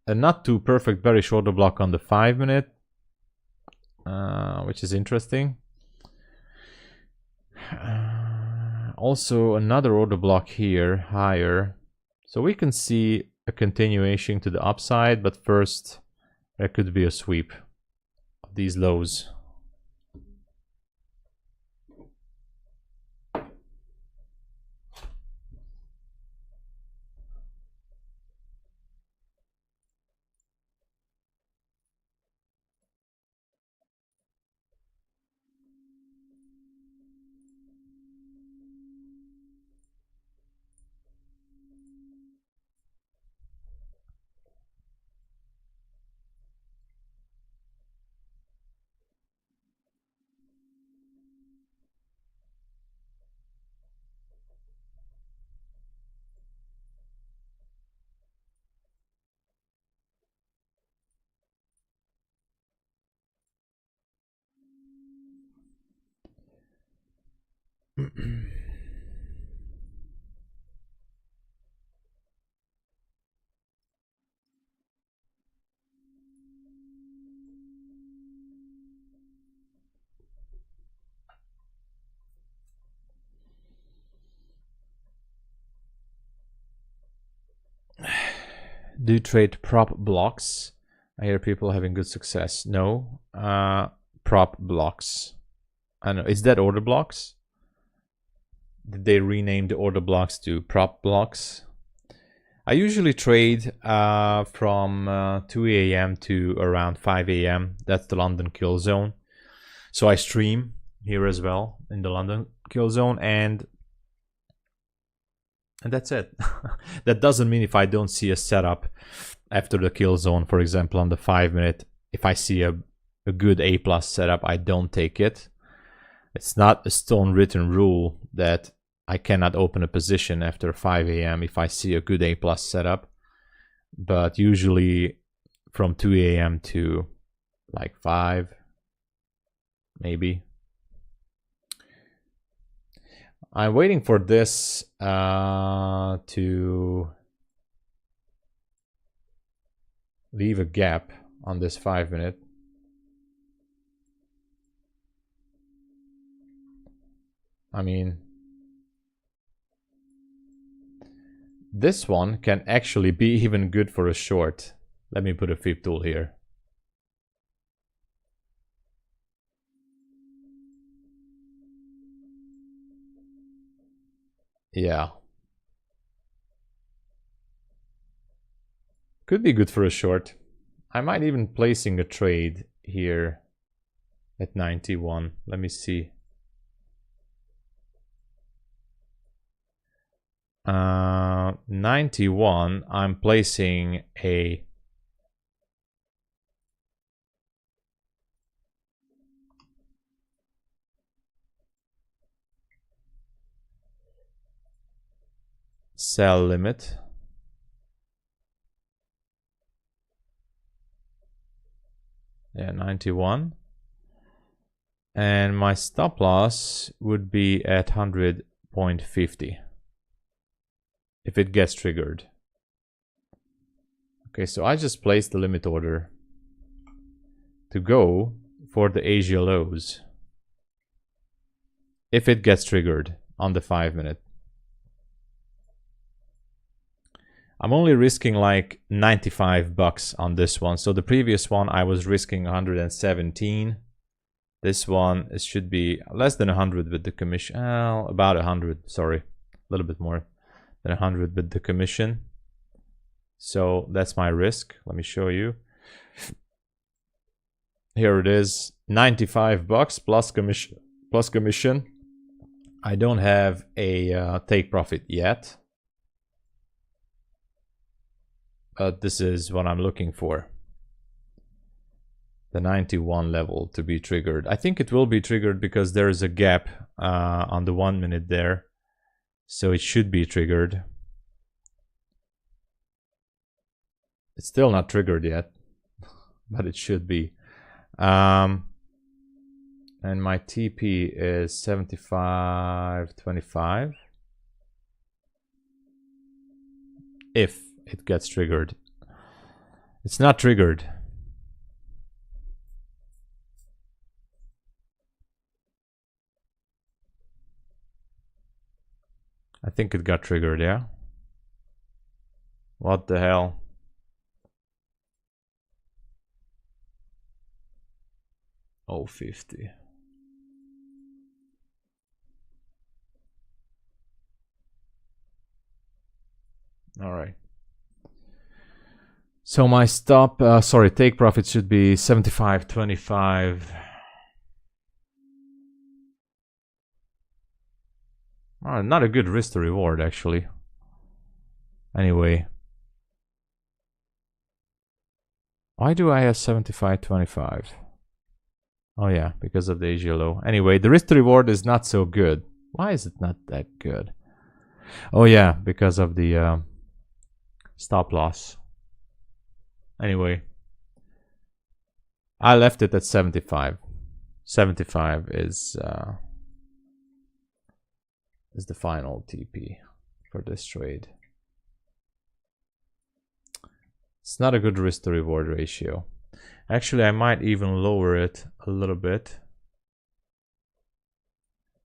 a not too perfect bearish order block on the 5-minute, which is interesting. Also another order block here, higher. So we can see a continuation to the upside, but first there could be a sweep of these lows. Do you trade prop blocks? I hear people having good success. No, prop blocks. I don't know. Is that order blocks? Did they rename the order blocks to prop blocks? I usually trade from 2 a.m. to around 5 a.m. That's the London kill zone. So I stream here as well in the London kill zone, and that's it. That doesn't mean if I don't see a setup after the kill zone, for example, on the 5-minute, if I see a good A+ setup, I don't take it. It's not a stone written rule that I cannot open a position after 5 a.m. if I see a good A+ setup, but usually from 2 a.m. to like 5, maybe. I'm waiting for this to leave a gap on this 5-minute. I mean, this one can actually be even good for a short. Let me put a fib tool here. Yeah. Could be good for a short. I might even placing a trade here at 91. Let me see. 91, I'm placing a sell limit. Yeah, 91. And my stop loss would be at 100.50 if it gets triggered. Okay, so I just placed the limit order to go for the Asia lows if it gets triggered on the 5-minute. I'm only risking like 95 bucks on this one. So the previous one I was risking 117. This one, it should be less than 100 with the commission. About 100, sorry. A little bit more than 100 with the commission. So that's my risk. Let me show you. Here it is, 95 bucks plus commission. I don't have a take profit yet. But this is what I'm looking for. The 91 level to be triggered. I think it will be triggered because there is a gap on the 1 minute there. So it should be triggered. It's still not triggered yet, but it should be. And my TP is 75.25. If it gets triggered. It's not triggered. I think it got triggered, yeah? What the hell? Oh, 50. All right. So my stop, take profit should be 75.25. Not a good risk to reward, actually. Anyway. Why do I have 75.25? Oh yeah, because of the Asia low. Anyway, the risk to reward is not so good. Why is it not that good? Oh yeah, because of the stop loss. Anyway, I left it at 75. 75 is the final TP for this trade. It's not a good risk to reward ratio. Actually, I might even lower it a little bit.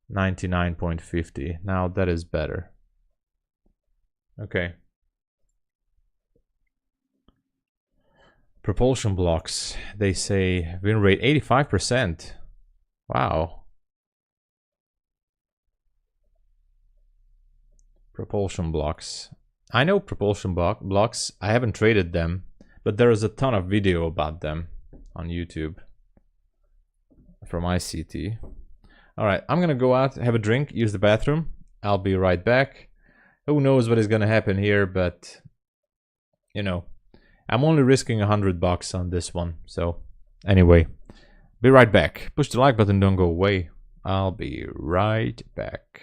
99.50. Now that is better. Okay. Propulsion blocks. They say win rate 85%. Wow. Propulsion blocks. I know propulsion blocks. I haven't traded them, but there is a ton of video about them on YouTube from ICT. All right, I'm gonna go out, have a drink, use the bathroom. I'll be right back. Who knows what is gonna happen here, but you know, I'm only risking 100 bucks on this one. So anyway, be right back. Push the like button, don't go away. I'll be right back.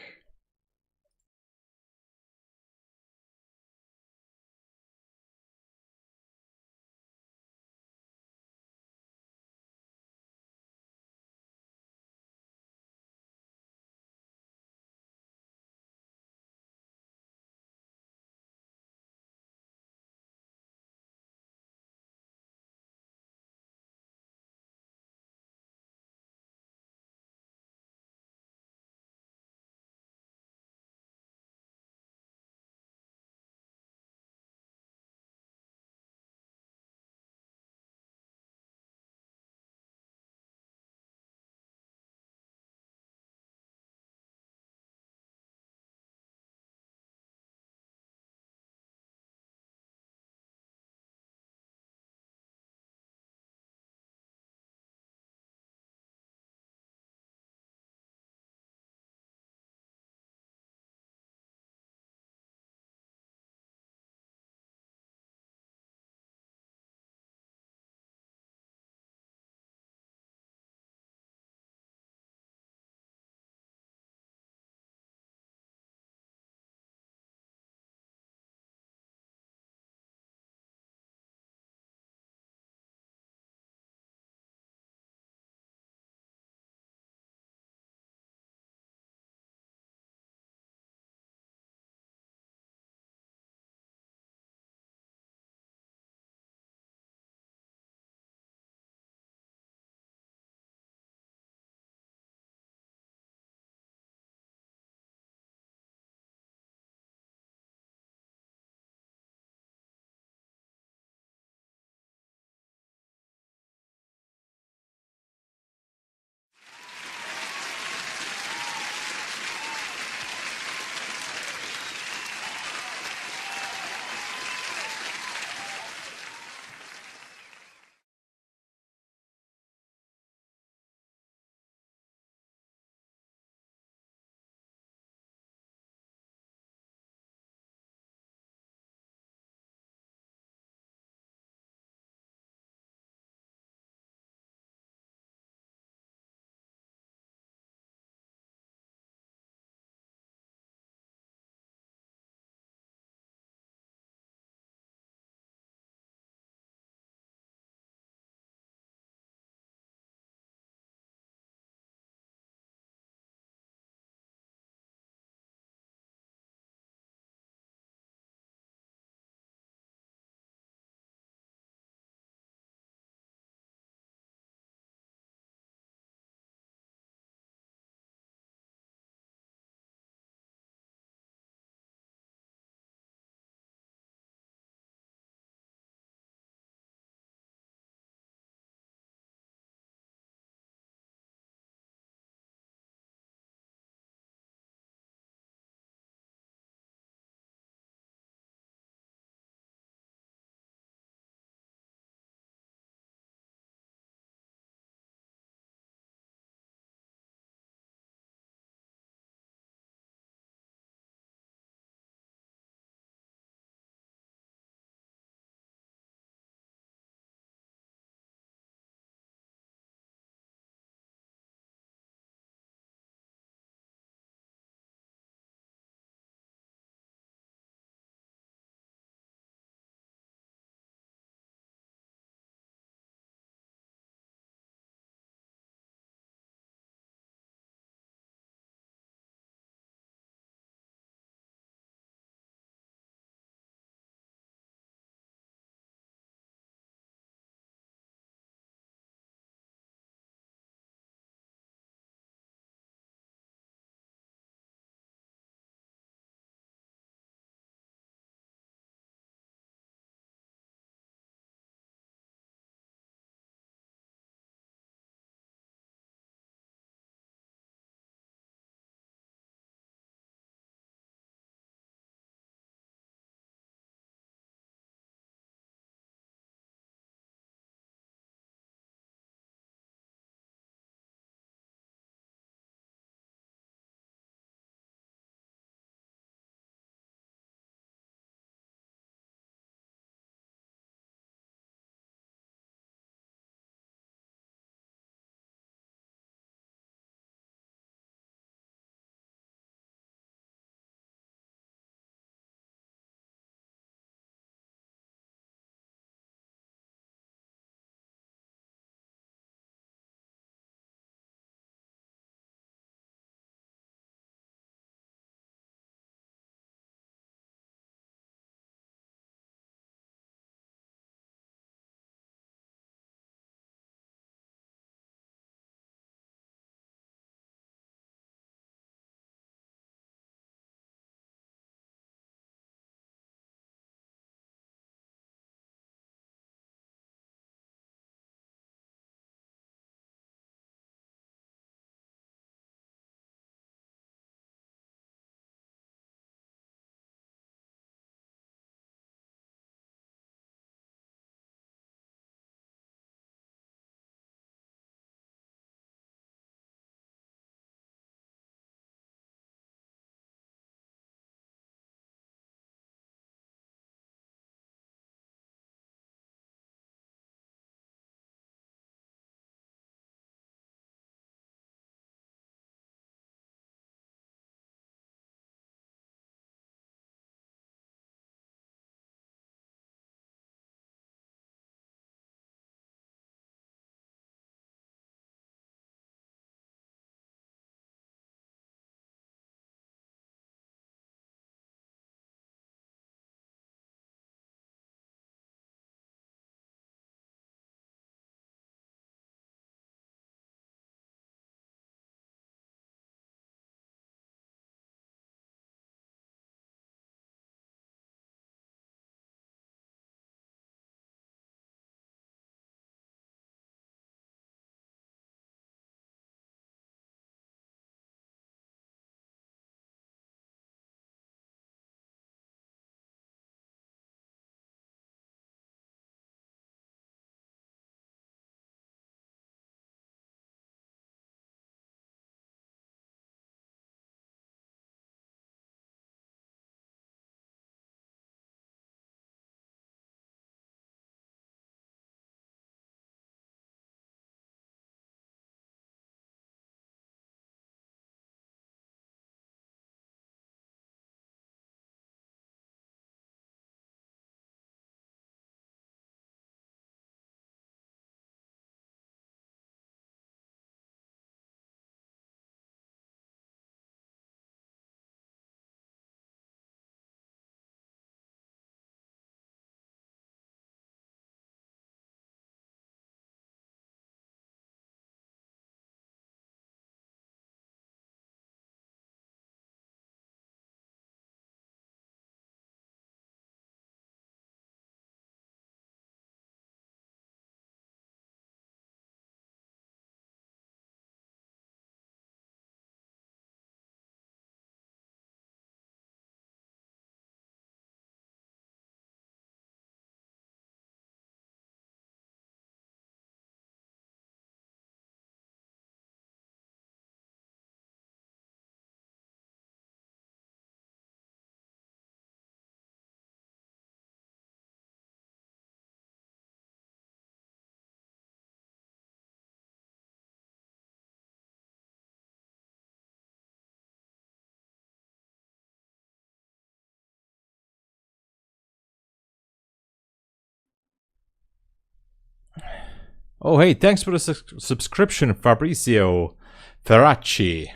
Oh, hey, thanks for the subscription, Fabrizio Ferracci.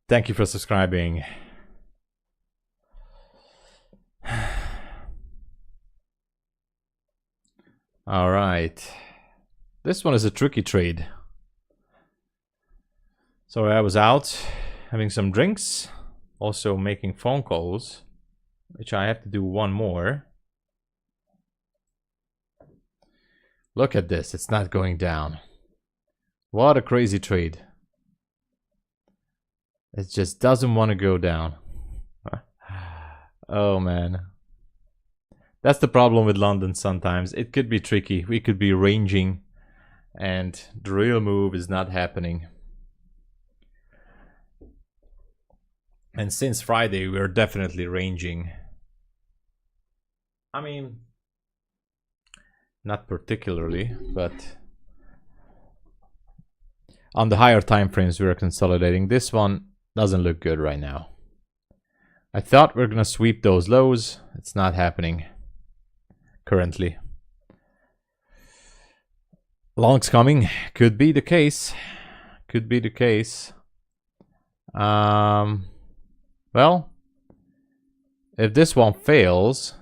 Thank you for subscribing. All right. This one is a tricky trade. So I was out having some drinks, also making phone calls, which I have to do one more. Look at this, it's not going down. What a crazy trade. It just doesn't want to go down. Oh man. That's the problem with London sometimes. It could be tricky. We could be ranging and the real move is not happening. And since Friday, we're definitely ranging. I mean, not particularly, but on the higher time frames, we're consolidating. This one doesn't look good right now. I thought we're gonna sweep those lows. It's not happening currently. Longs coming. Could be the case. Could be the case. Well, if this one fails,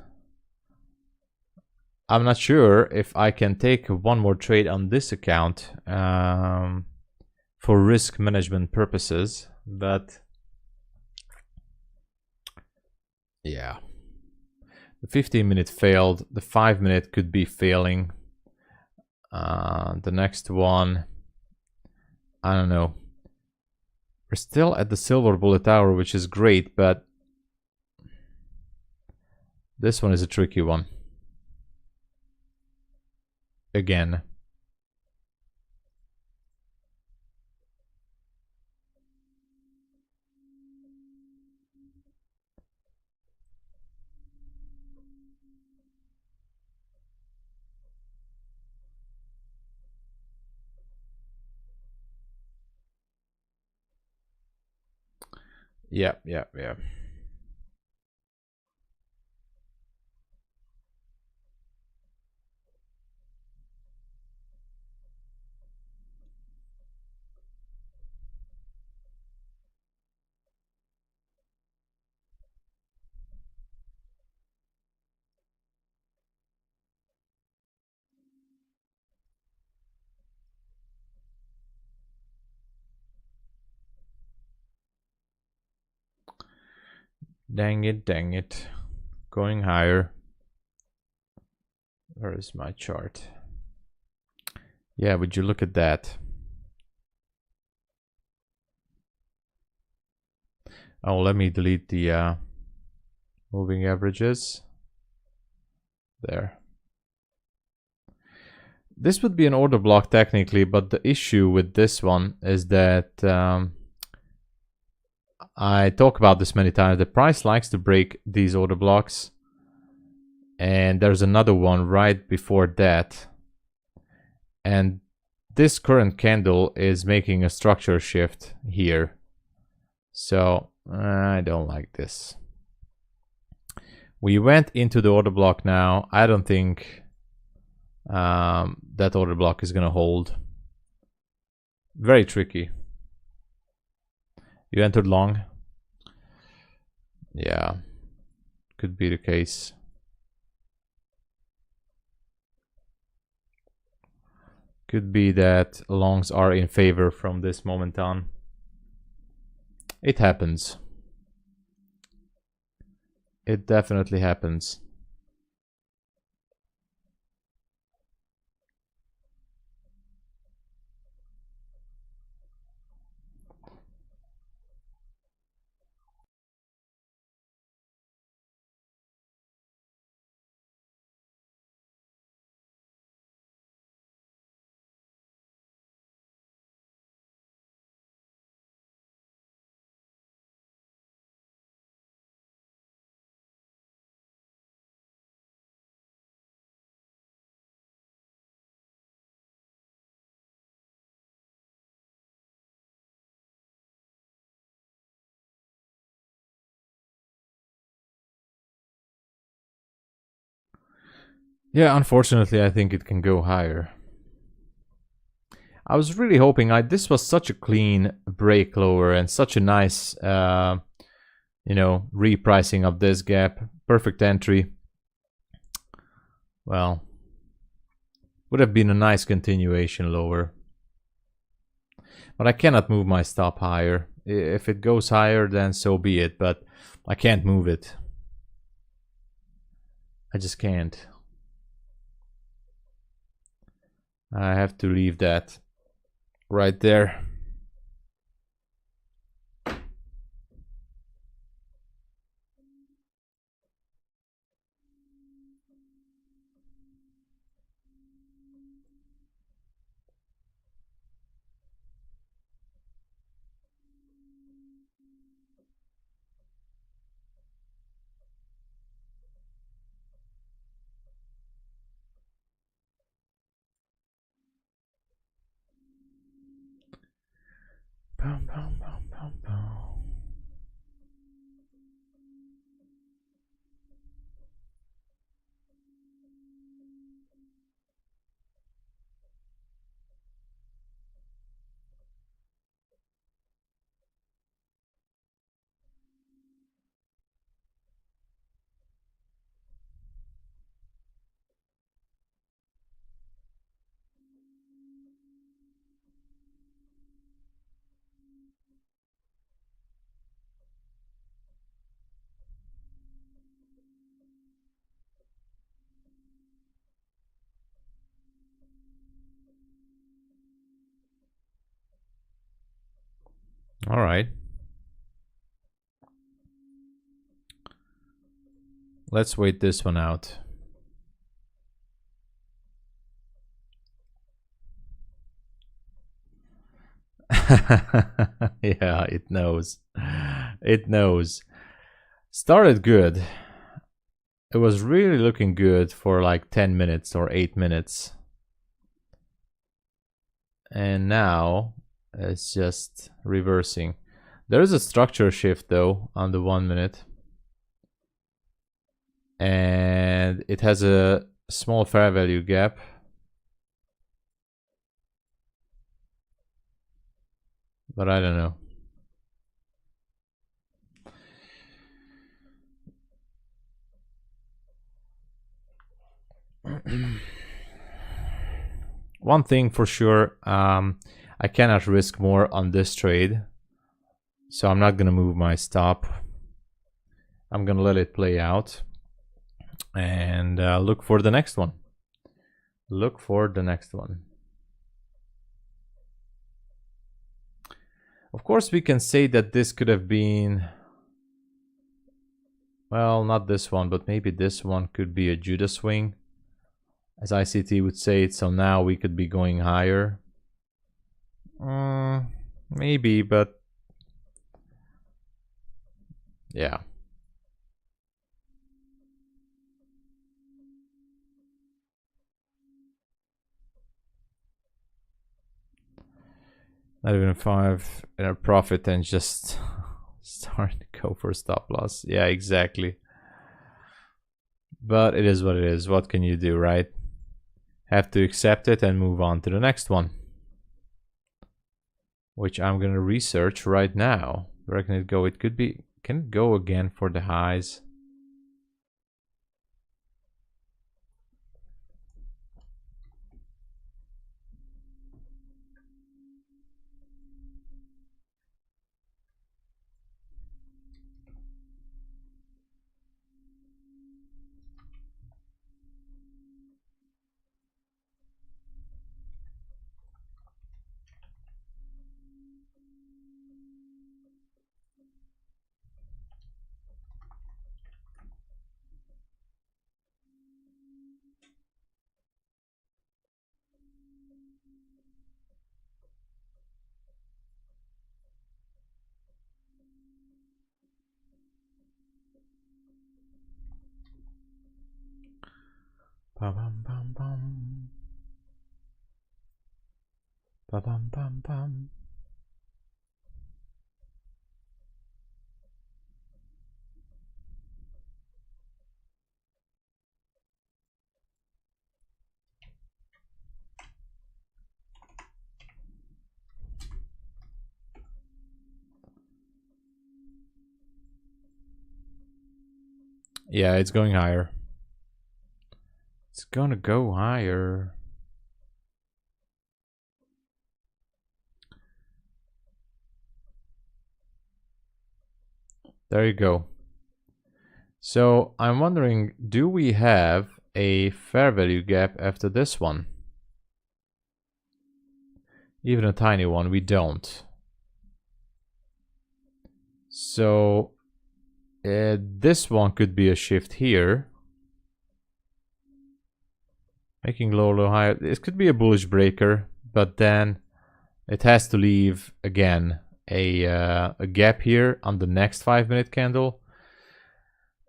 I'm not sure if I can take one more trade on this account for risk management purposes, but yeah. The 15-minute failed. The 5-minute could be failing. The next one, I don't know. We're still at the silver bullet hour, which is great, but this one is a tricky one. Again. Yeah. Dang it. Going higher. Where is my chart? Yeah, would you look at that? Oh, let me delete the moving averages. There. This would be an order block technically, but the issue with this one is that I talk about this many times. The price likes to break these order blocks. And there's another one right before that. And this current candle is making a structure shift here. So I don't like this. We went into the order block now. I don't think that order block is going to hold. Very tricky. You entered long? Yeah, could be the case. Could be that longs are in favor from this moment on. It happens. It definitely happens. Yeah, unfortunately, I think it can go higher. I was really hoping this was such a clean break lower and such a nice, you know, repricing of this gap. Perfect entry. Well, would have been a nice continuation lower. But I cannot move my stop higher. If it goes higher, then so be it. But I can't move it. I just can't. I have to leave that right there. Boom, boom, boom, boom, boom. All right. Let's wait this one out. Yeah, it knows. It knows. Started good. It was really looking good for like 10 minutes or 8 minutes. And now it's just reversing. There is a structure shift though on the 1 minute. And it has a small fair value gap. But I don't know. One thing for sure, I cannot risk more on this trade. So I'm not going to move my stop. I'm going to let it play out. And look for the next one. Look for the next one. Of course, we can say that this could have been, well, not this one, but maybe this one could be a Judas swing, as ICT would say it. So now we could be going higher. Maybe, but yeah. Not even 5 in a profit and just starting to go for stop loss. Yeah, exactly. But it is what it is. What can you do, right? Have to accept it and move on to the next one, which I'm gonna research right now. Where can it go? It could be, can it go again for the highs? Bum, bum, bum, bum. Bum, bum, bum, bum. Yeah, it's going higher. It's gonna go higher. There you go. So I'm wondering, do we have a fair value gap after this one? Even a tiny one, we don't. So this one could be a shift here. Making low, low, higher. This could be a bullish breaker, but then it has to leave again a gap here on the next 5-minute candle.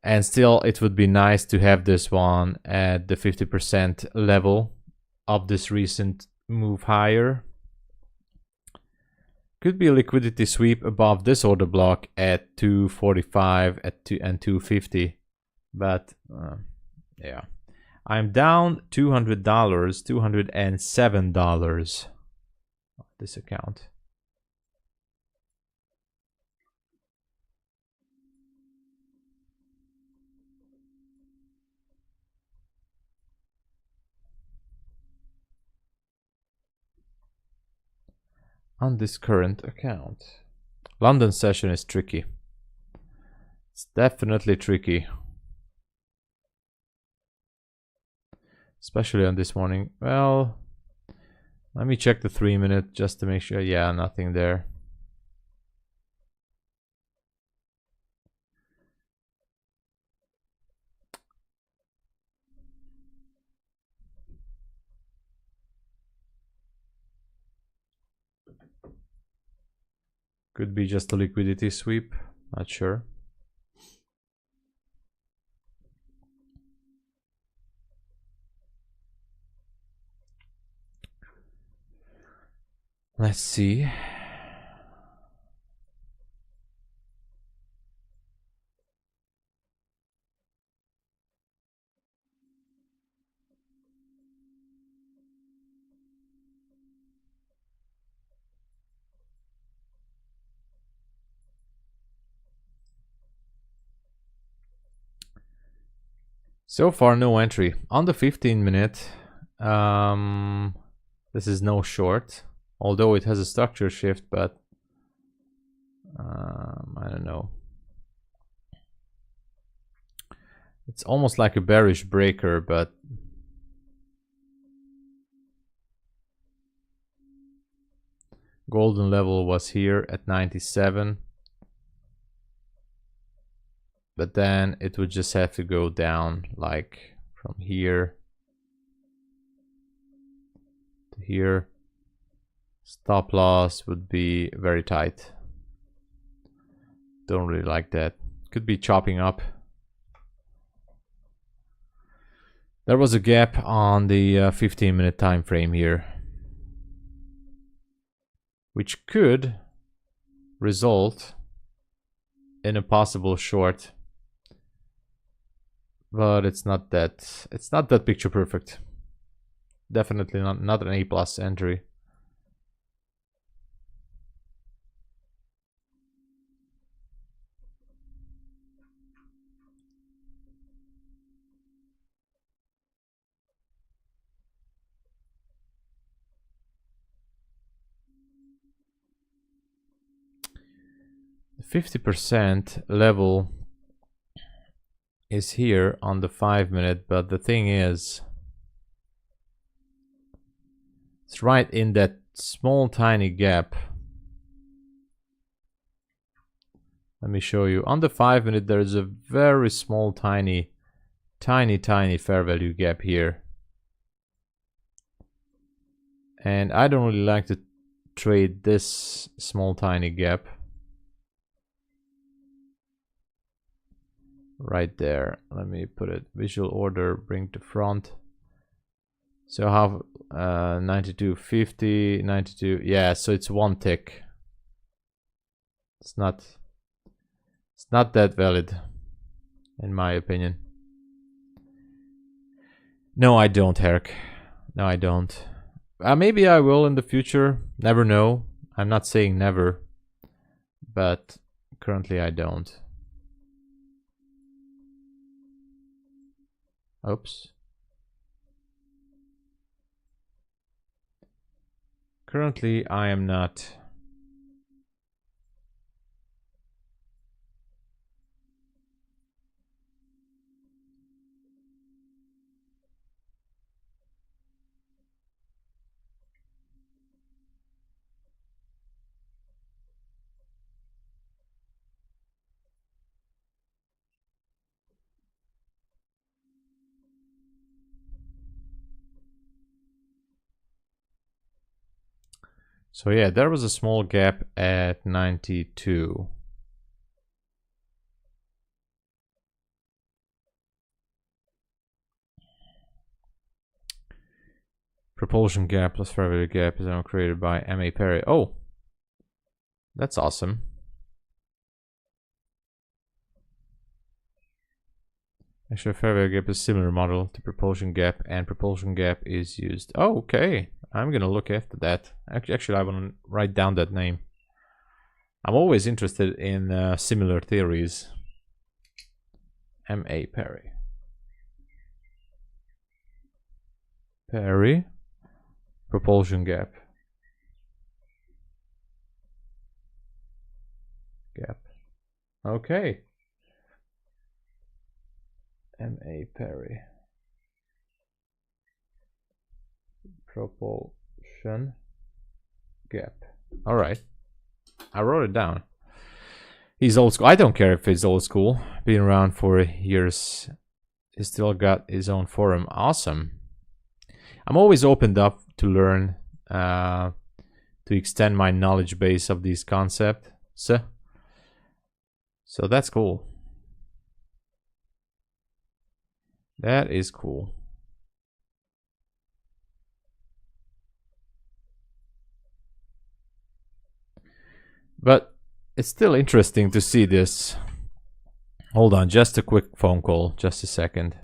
And still, it would be nice to have this one at the 50% level of this recent move higher. Could be a liquidity sweep above this order block at 245 and 250, but yeah. I'm down $200, $207 on this account. On this current account. London session is tricky. It's definitely tricky. Especially on this morning. Well, let me check the 3-minute just to make sure. Yeah, nothing there. Could be just a liquidity sweep. Not sure. Let's see. So far, no entry. On the 15-minute, this is no short. Although it has a structure shift, but I don't know. It's almost like a bearish breaker, but golden level was here at 97. But then it would just have to go down like from here to here. Stop loss would be very tight. Don't really like that. Could be chopping up. There was a gap on the 15-minute time frame here, which could result in a possible short. But it's not that picture perfect. Definitely not an A+ entry. The 50% level is here on the 5-minute, but the thing is, it's right in that small tiny gap. Let me show you. On the 5-minute, there's a very small tiny fair value gap here. And I don't really like to trade this small tiny gap. Right there. Let me put it visual order, bring to front. So how 92.50, 92. Yeah, so it's one tick. It's not that valid in my opinion. No, I don't, Herc. No, I don't. Maybe I will in the future. Never know. I'm not saying never, but currently I don't. Oops. Currently, I am not. So yeah, there was a small gap at 92. Propulsion gap plus fair value gap is now created by M.A. Perry. Oh, that's awesome. Actually, fair value gap is a similar model to propulsion gap, and propulsion gap is used. Oh, okay. I'm gonna look after that. Actually, I want to write down that name. I'm always interested in similar theories. M.A. Perry. Perry. Propulsion gap. Gap. Okay. M.A. Perry. Propulsion gap. All right. I wrote it down. He's old school. I don't care if he's old school. Been around for years. He still got his own forum. Awesome. I'm always opened up to learn, to extend my knowledge base of these concepts. So that's cool. That is cool. But it's still interesting to see this. Hold on, just a quick phone call. Just a second.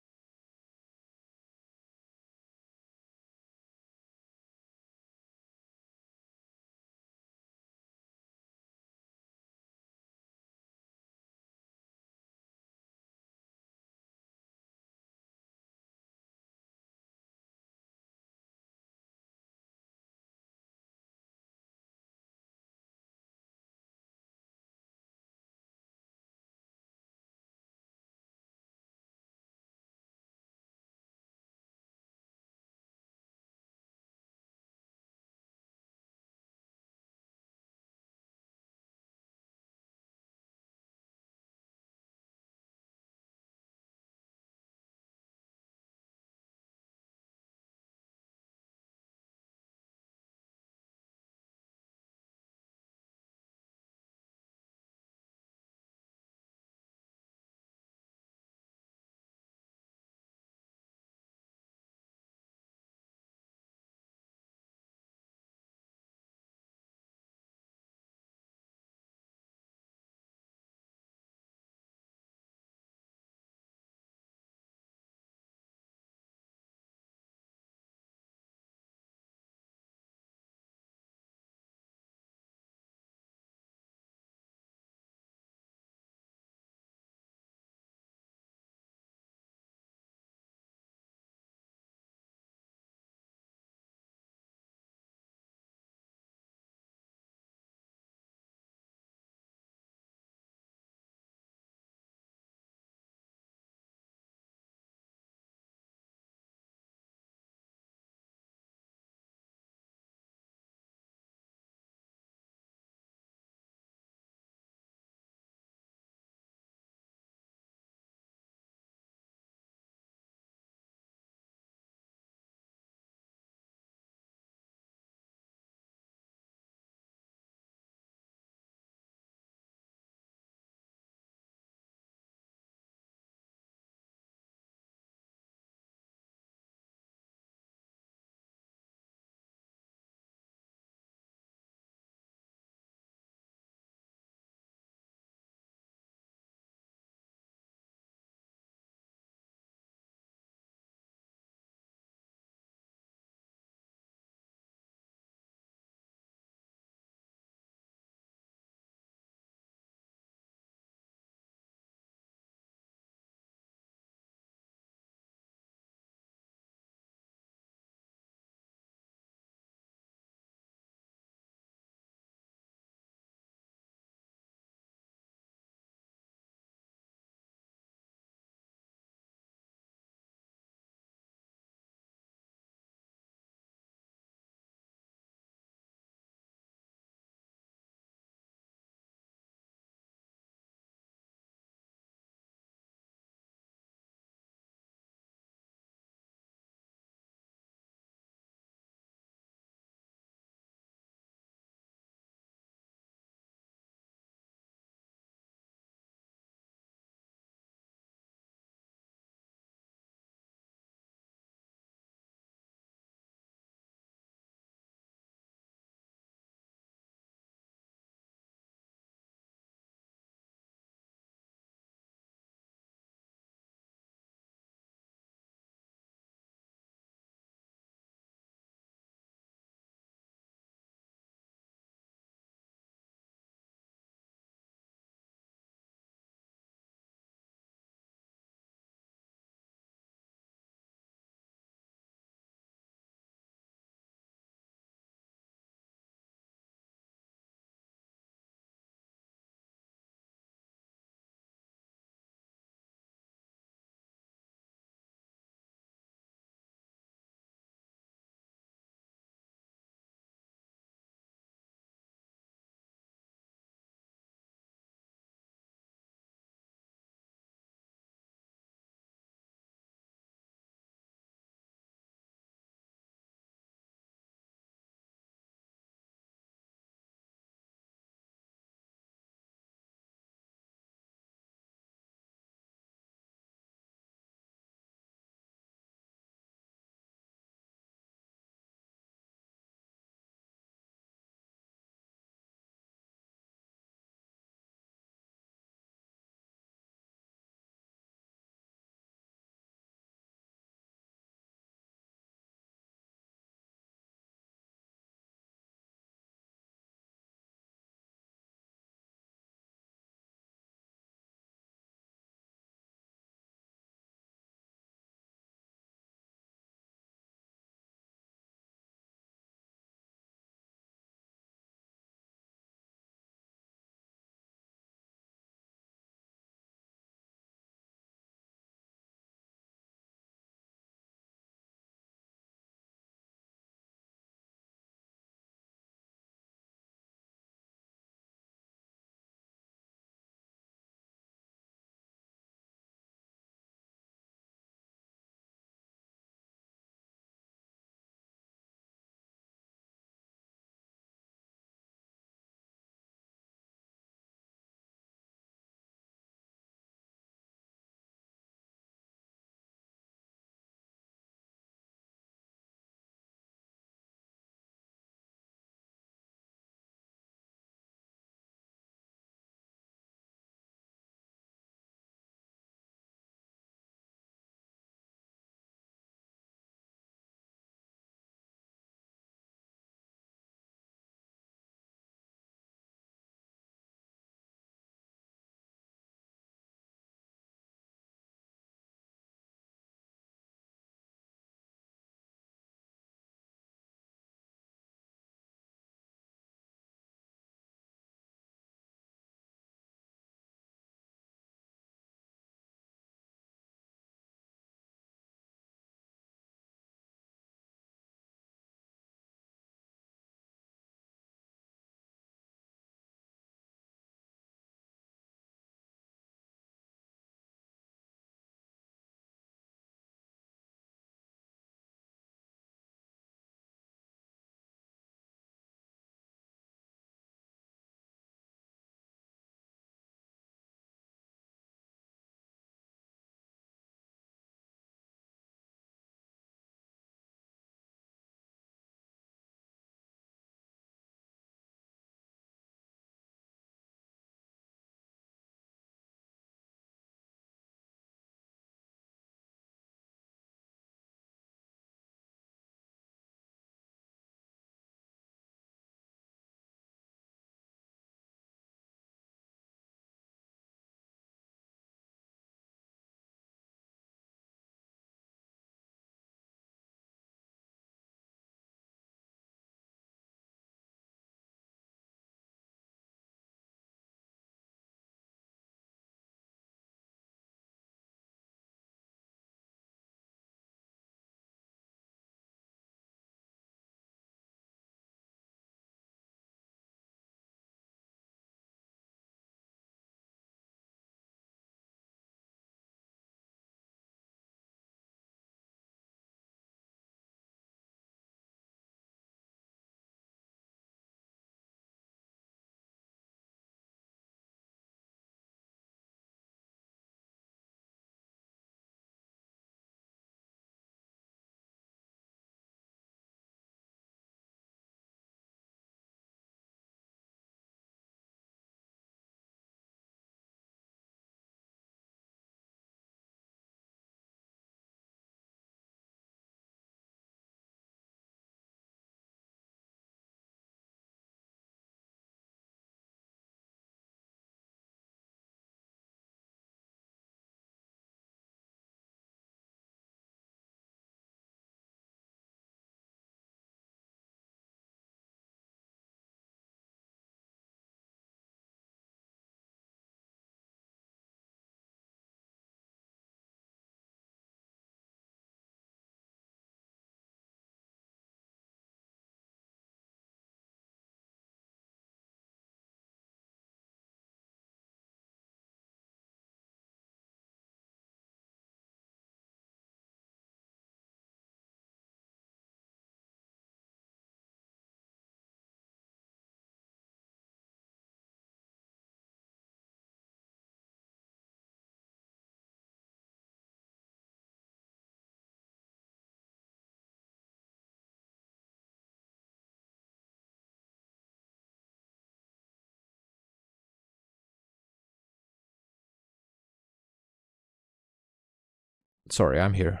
Sorry, I'm here.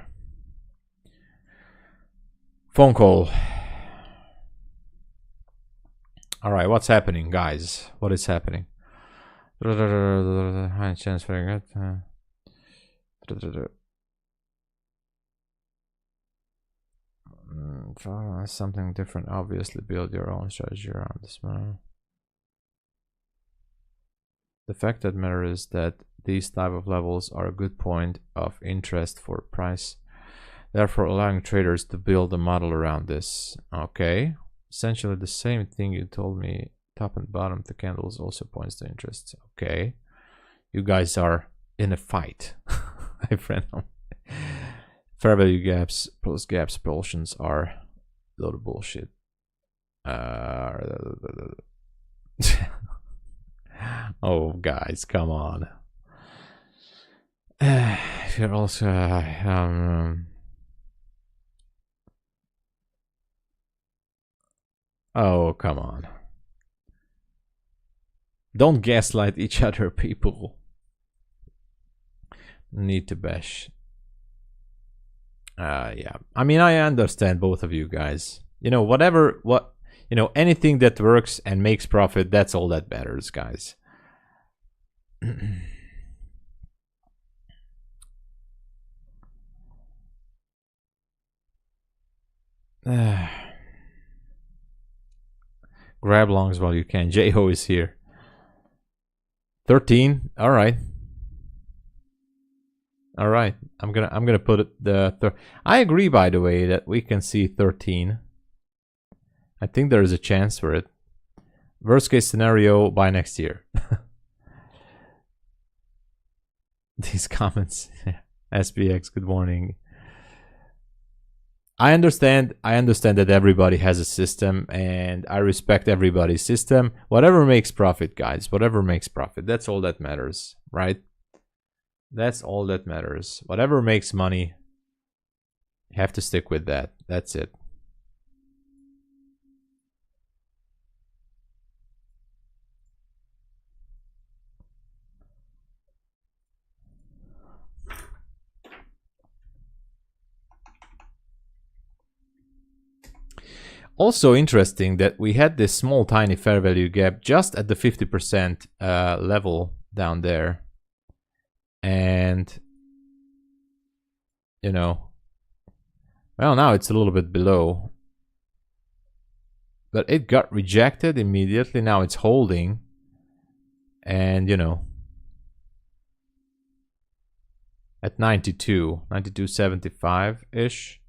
Phone call. All right, what's happening, guys? What is happening? High chance for something different. Obviously, build your own strategy around this one. The fact that matters is that these type of levels are a good point of interest for price, therefore allowing traders to build a model around this. Okay, essentially the same thing you told me. Top and bottom the candles also points to interest. Okay, you guys are in a fight. My friend. Fair value gaps plus gap expulsions are a load of bullshit. Oh, guys, come on. You're also oh, come on. Don't gaslight each other, people. Need to bash. Yeah. I mean, I understand both of you guys. You know, anything that works and makes profit, that's all that matters, guys. Grab longs while you can. J-Ho is here. 13. All right. All right. I'm gonna put it I agree, by the way, that we can see 13. I think there is a chance for it. Worst case scenario by next year. These comments. SPX, good morning. I understand that everybody has a system, and I respect everybody's system. Whatever makes profit, guys. Whatever makes profit. That's all that matters, right? That's all that matters. Whatever makes money, you have to stick with that. That's it. Also interesting that we had this small tiny fair value gap just at the 50% level down there. And, you know, well, now it's a little bit below. But it got rejected immediately. Now it's holding. And, you know, at 92.75-ish.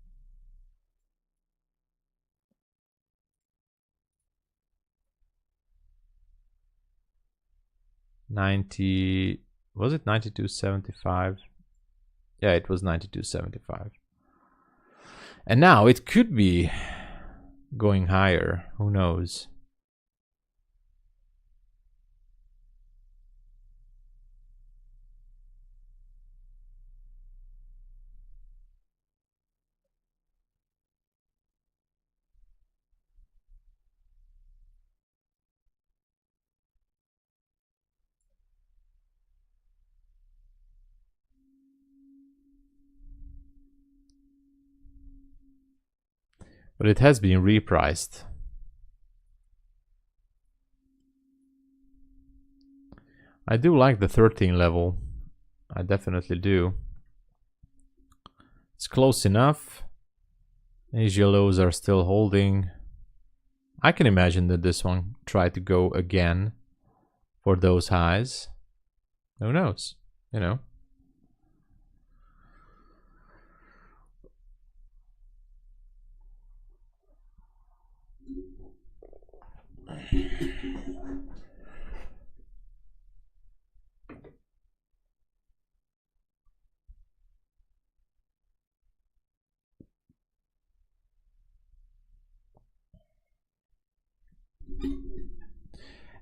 90, was it 92.75? Yeah, it was 92.75. And now it could be going higher. Who knows? But it has been repriced. I do like the 13 level. I definitely do. It's close enough. Asia lows are still holding. I can imagine that this one tried to go again for those highs. Who knows? You know.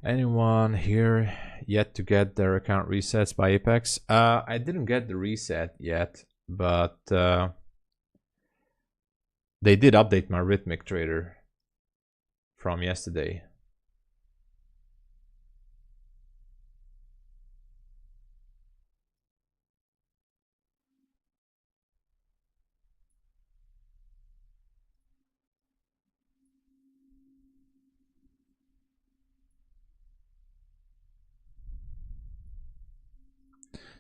Anyone here yet to get their account resets by Apex? I didn't get the reset yet, but they did update my Rhythmic Trader from yesterday.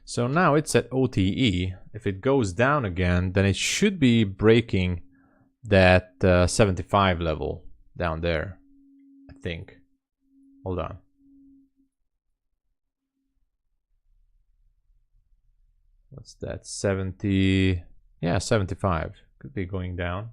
So now it's at OTE. If it goes down again, then it should be breaking that 75 level down there, I think. Hold on. What's that? 70. Yeah, 75. Could be going down.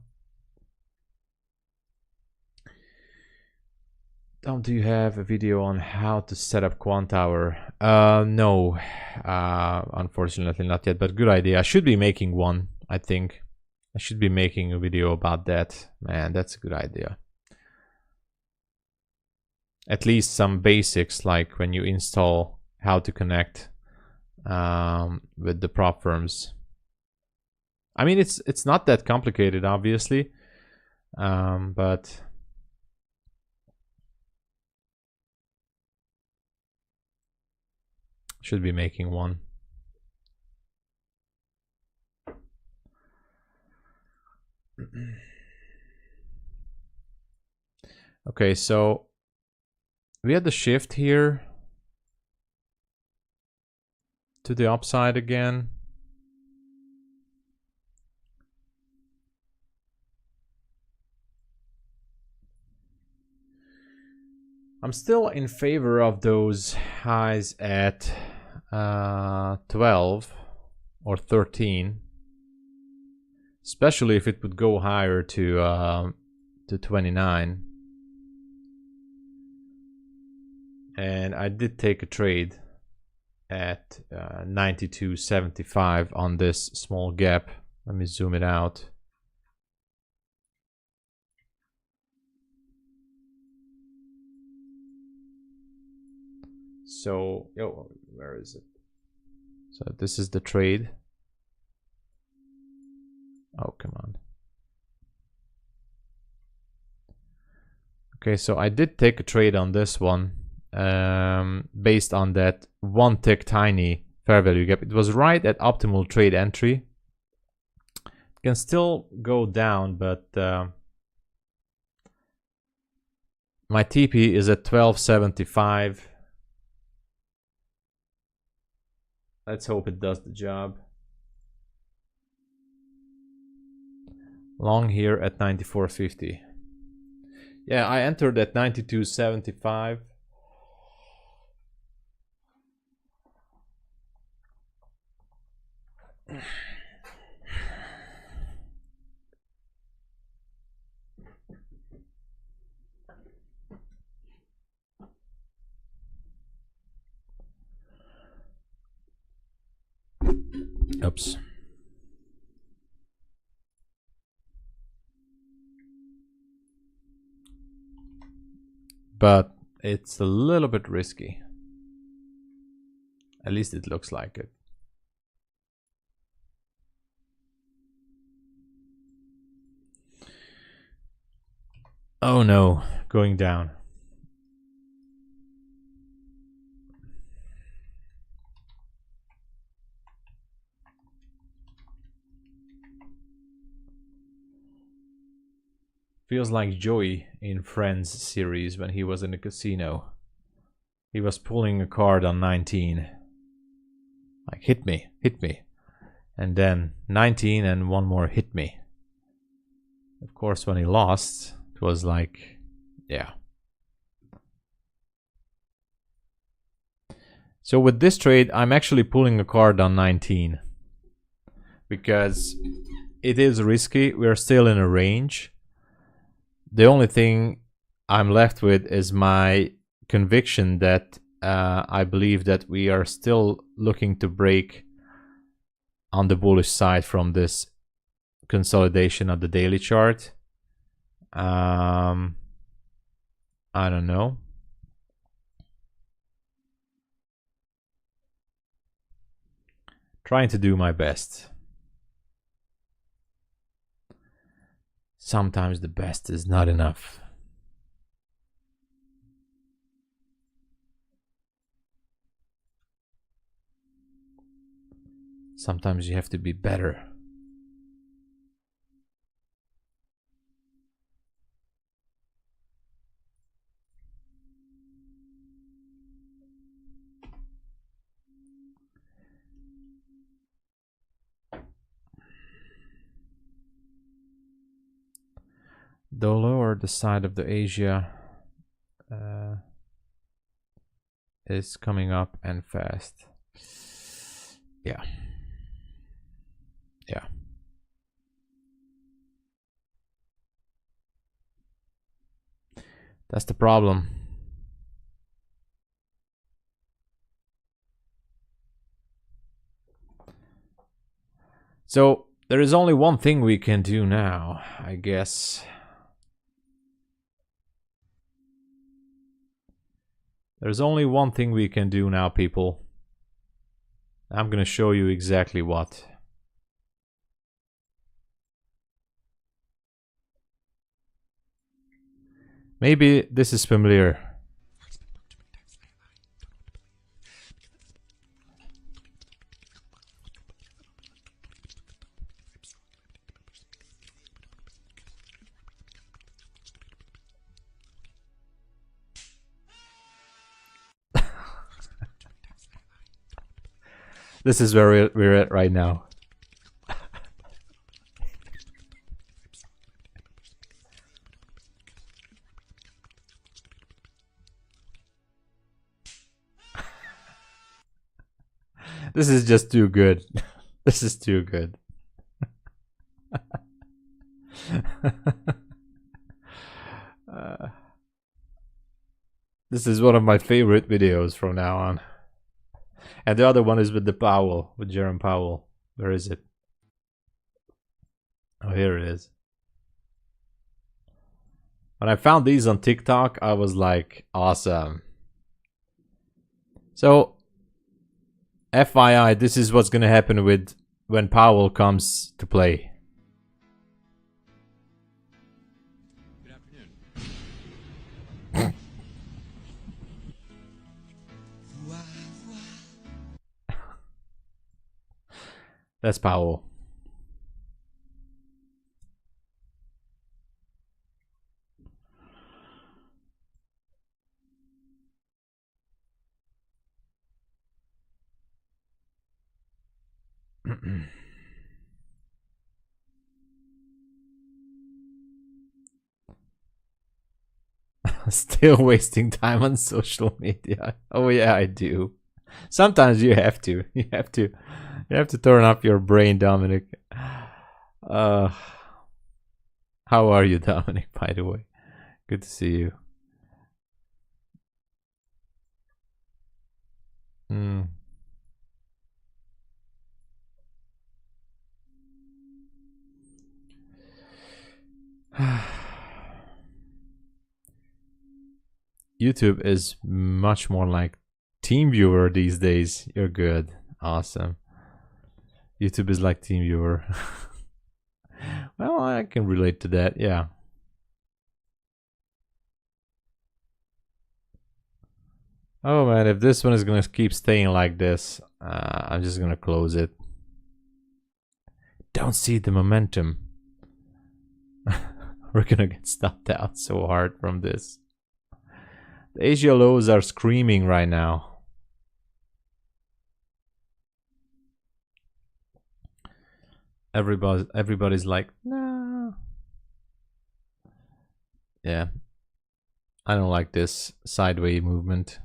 Tom, do you have a video on how to set up Quantower? No, unfortunately not yet, but good idea. I should be making one, I think. I should be making a video about that. Man, that's a good idea. At least some basics, like when you install, how to connect with the prop firms. I mean, it's not that complicated, obviously, but should be making one. Okay, so we had the shift here to the upside again. I'm still in favor of those highs at 12 or 13, especially if it would go higher to 29. And I did take a trade at 92.75 on this small gap. Let me zoom it out. So, where is it? So this is the trade. Oh, come on. Okay, so I did take a trade on this one based on that one tick tiny fair value gap. It was right at optimal trade entry. It can still go down, but my TP is at 12.75. Let's hope it does the job. Long here at 94.50. Yeah, I entered at 92.75. Oops. But it's a little bit risky. At least it looks like it. Oh no, going down. Feels like Joey in Friends series when he was in the casino. He was pulling a card on 19. Like, hit me, hit me. And then 19 and one more hit me. Of course, when he lost, it was like, yeah. So with this trade, I'm actually pulling a card on 19. Because it is risky. We're still in a range. The only thing I'm left with is my conviction that I believe that we are still looking to break on the bullish side from this consolidation of the daily chart. I don't know. Trying to do my best. Sometimes the best is not enough. Sometimes you have to be better. The lower the side of the Asia is coming up and fast. Yeah. Yeah. That's the problem. So there is only one thing we can do now, I guess. There's only one thing we can do now, people. I'm gonna show you exactly what. Maybe this is familiar. This is where we're at right now. This is just too good. This is too good. This is one of my favorite videos from now on. And the other one is with the Powell, with Jerome Powell. Where is it? Oh, here it is. When I found these on TikTok, I was like, awesome. So, FYI, this is what's gonna happen with when Powell comes to play. Good afternoon. That's Powell. Still wasting time on social media. Oh yeah, I do. Sometimes you have to. You have to turn up your brain, Dominic. How are you, Dominic, by the way? Good to see you. YouTube is much more like TeamViewer these days. You're good. Awesome. YouTube is like TeamViewer. Well, I can relate to that, yeah. Oh man, if this one is gonna keep staying like this, I'm just gonna close it. Don't see the momentum. We're gonna get stopped out so hard from this. The Asia lows are screaming right now. Everybody's like, no. Yeah. I don't like this sideways movement.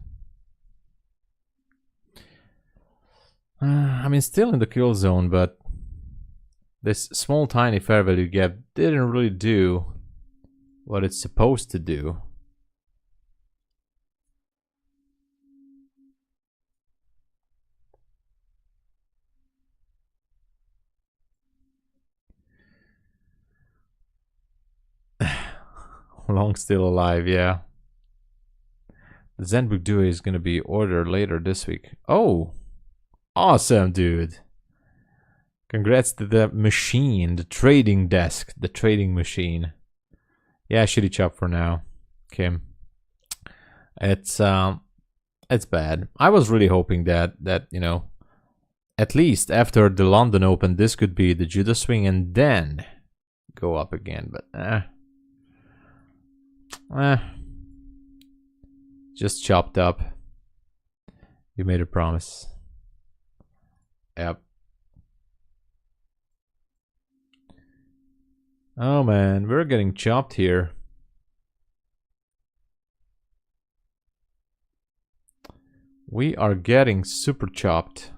I mean, still in the kill zone, but this small tiny fair value gap didn't really do what it's supposed to do. Long still alive, yeah. The Zenbook Duo is gonna be ordered later this week. Oh, awesome, dude. Congrats to the machine, the trading desk, the trading machine. Yeah, shitty chop for now, Kim. It's bad. I was really hoping that you know, at least after the London Open, this could be the judo swing and then go up again, but just chopped up. You made a promise. Yep. Oh man, we're getting chopped here. We are getting super chopped.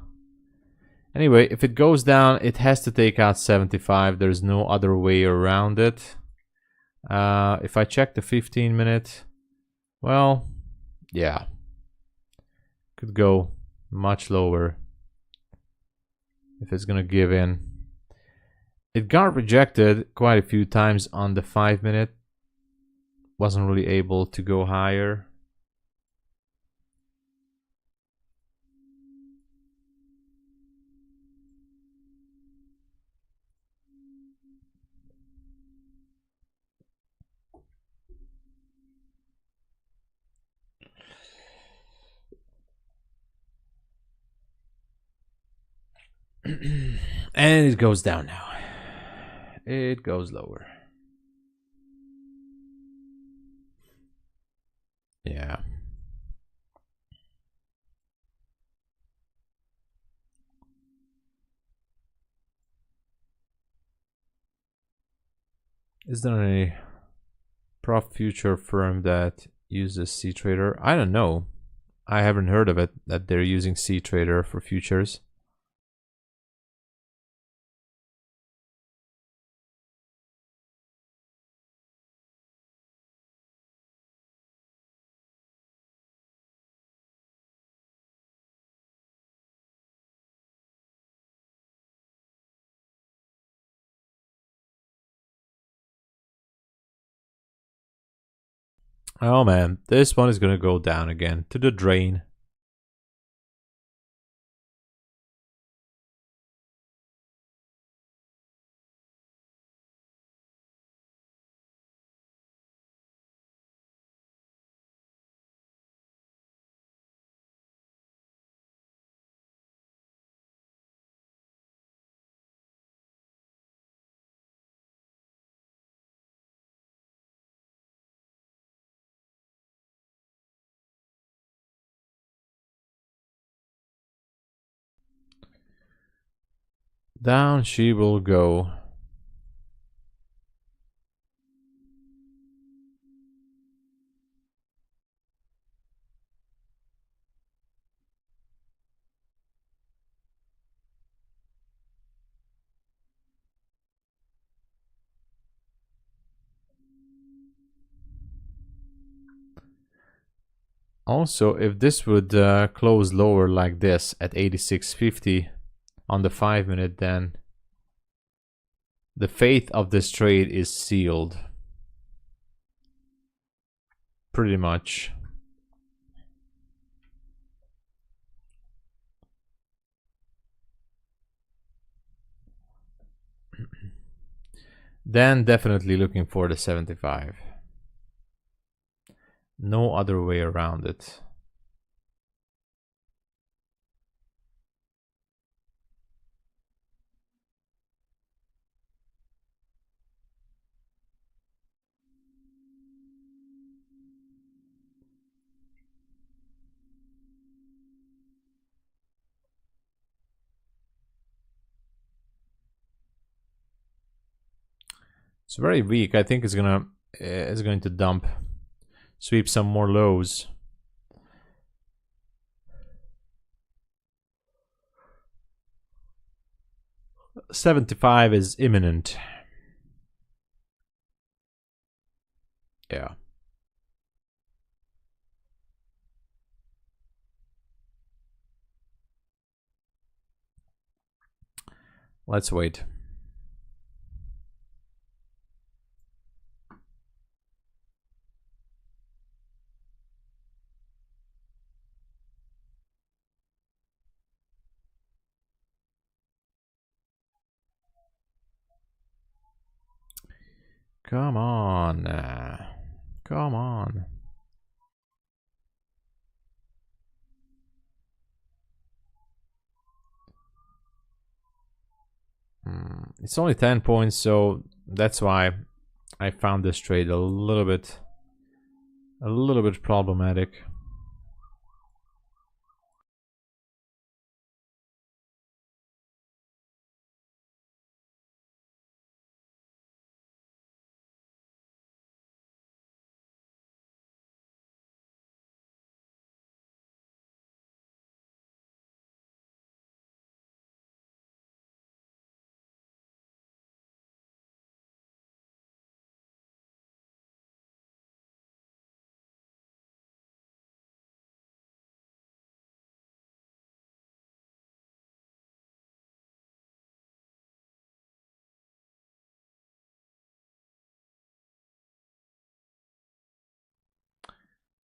Anyway, if it goes down, it has to take out 75. There's no other way around it. If I check the 15 minute, well, yeah. Could go much lower if it's gonna give in. It got rejected quite a few times on the 5 minute. Wasn't really able to go higher. And it goes down now. It goes lower. Yeah. Is there any prop future firm that uses CTrader? I don't know. I haven't heard of it that they're using CTrader for futures. Oh man, this one is gonna go down again to the drain. Down she will go. Also, if this would close lower like this at 86.50 on the 5 minute, then the fate of this trade is sealed. Pretty much. Then definitely looking for the 75. No other way around it. It's very weak. I think it's going to dump, sweep some more lows. $75 is imminent. Yeah. Let's wait. Come on. Come on. It's only 10 points, so that's why I found this trade a little bit problematic.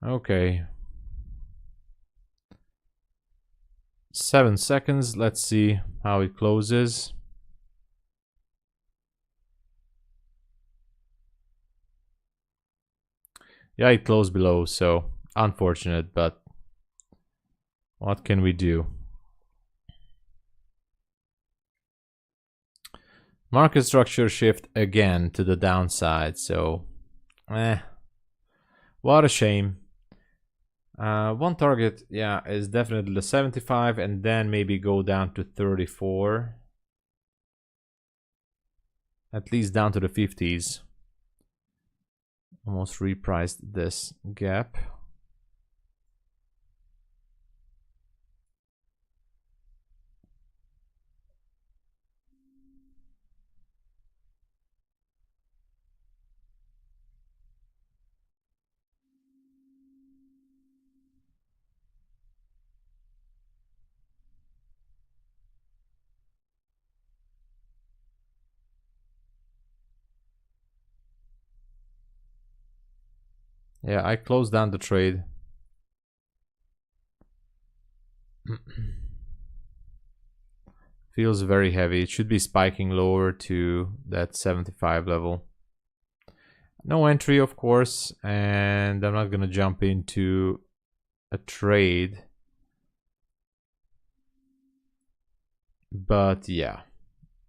Okay. 7 seconds. Let's see how it closes. Yeah, it closed below, so unfortunate, but what can we do? Market structure shift again to the downside, so what a shame. One target, yeah, is definitely the 75, and then maybe go down to 34. At least down to the 50s. Almost repriced this gap. Yeah, I closed down the trade. Feels very heavy. It should be spiking lower to that 75 level. No entry, of course, and I'm not gonna jump into a trade. But yeah,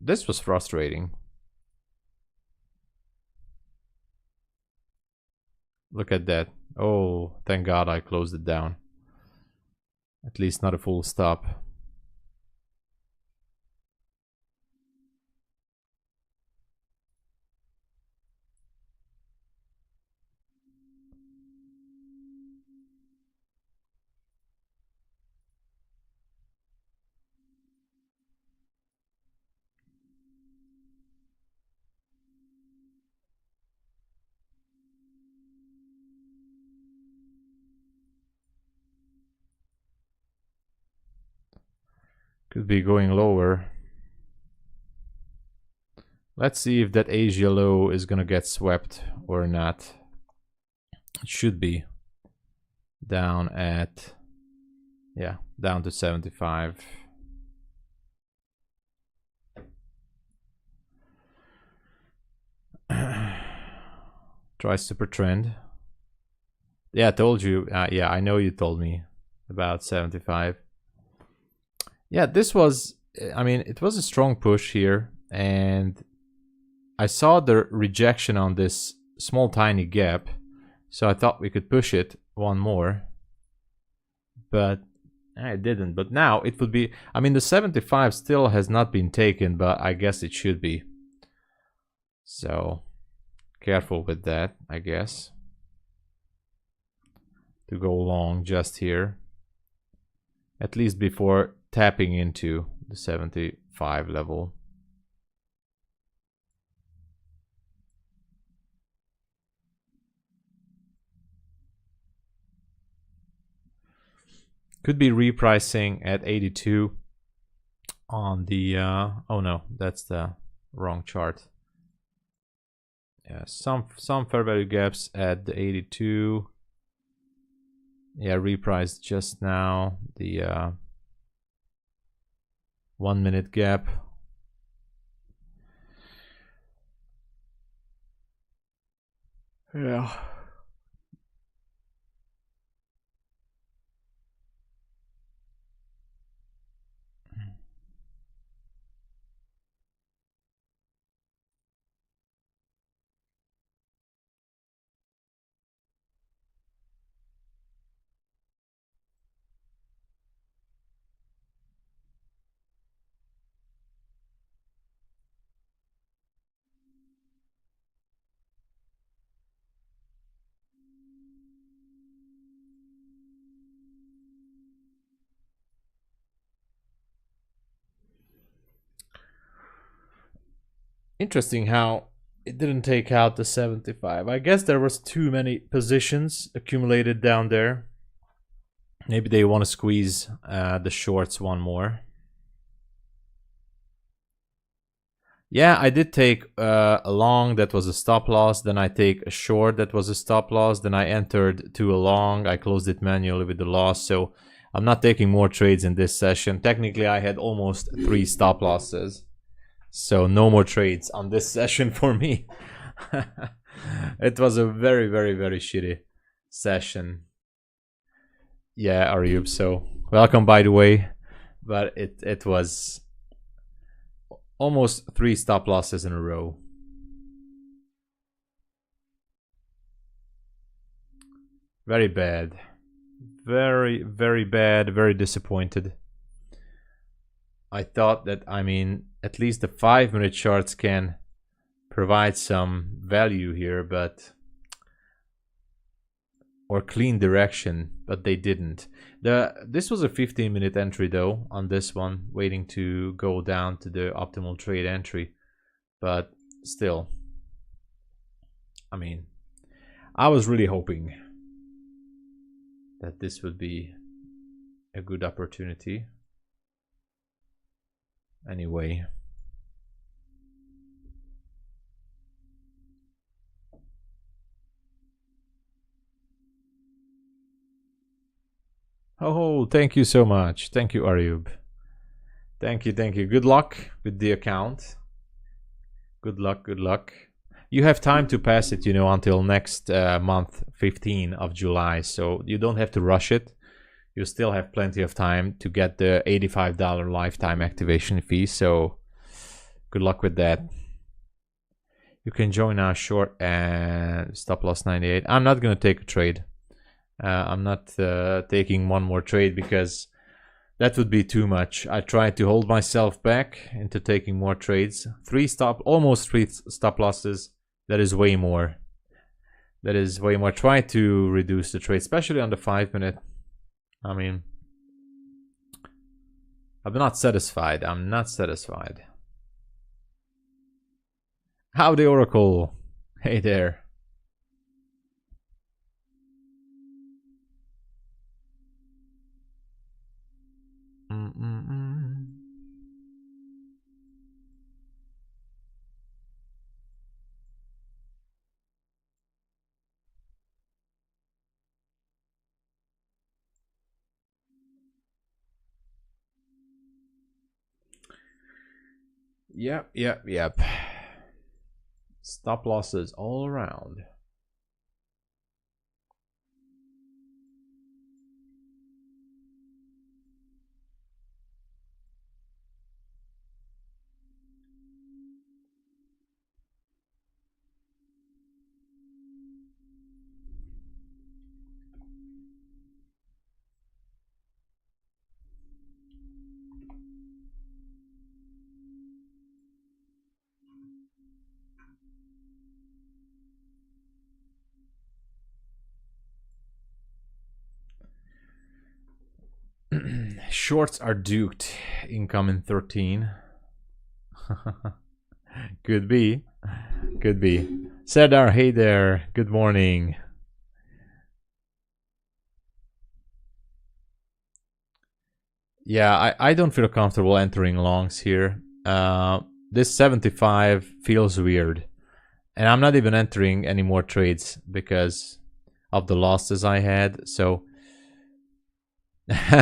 this was frustrating. Look at that. Oh, thank God I closed it down. At least not a full stop. Could be going lower. Let's see if that Asia low is gonna get swept or not. It should be down at, yeah, down to 75. Try super trend. Yeah, I told you. Yeah, I know you told me about 75. Yeah, this was, I mean, it was a strong push here, and I saw the rejection on this small tiny gap, so I thought we could push it one more, but I didn't. But now it would be, I mean, the 75 still has not been taken, but I guess it should be. So careful with that, I guess, to go long just here, at least before tapping into the 75 level. Could be repricing at 82 on the oh no, that's the wrong chart. Yeah, some fair value gaps at the 82. Yeah, repriced just now. The 1 minute gap. Yeah. Interesting how it didn't take out the 75. I guess there was too many positions accumulated down there. Maybe they want to squeeze the shorts one more. Yeah, I did take a long that was a stop loss. Then I take a short that was a stop loss. Then I entered to a long. I closed it manually with the loss. So I'm not taking more trades in this session. Technically, I had almost 3 stop losses. So no more trades on this session for me. It was a very, very, very shitty session. Yeah, Ariub. So welcome, by the way. But it was almost 3 stop losses in a row. Very bad. Very, very bad. Very disappointed. I thought that, I mean, at least the 5-minute charts can provide some value here, but or clean direction, but they didn't. This was a 15-minute entry though on this one, waiting to go down to the optimal trade entry, but still, I mean, I was really hoping that this would be a good opportunity. Anyway. Oh, thank you so much. Thank you, Ariub. Thank you, thank you. Good luck with the account. Good luck, good luck. You have time to pass it, you know, until next month, 15 of July. So you don't have to rush it. You still have plenty of time to get the $85 lifetime activation fee. So good luck with that. You can join our short and stop loss 98. I'm not going to take a trade. I'm not taking one more trade because that would be too much. I tried to hold myself back into taking more trades. Almost three stop losses. That is way more. That is way more. Try to reduce the trade, especially on the 5-minute. I mean, I'm not satisfied. I'm not satisfied. Howdy, Oracle. Hey there. Yep. Stop losses all around. Shorts are duked. Income in 13. Could be. Could be. Serdar, hey there. Good morning. Yeah, I don't feel comfortable entering longs here. This 75 feels weird. And I'm not even entering any more trades because of the losses I had. So,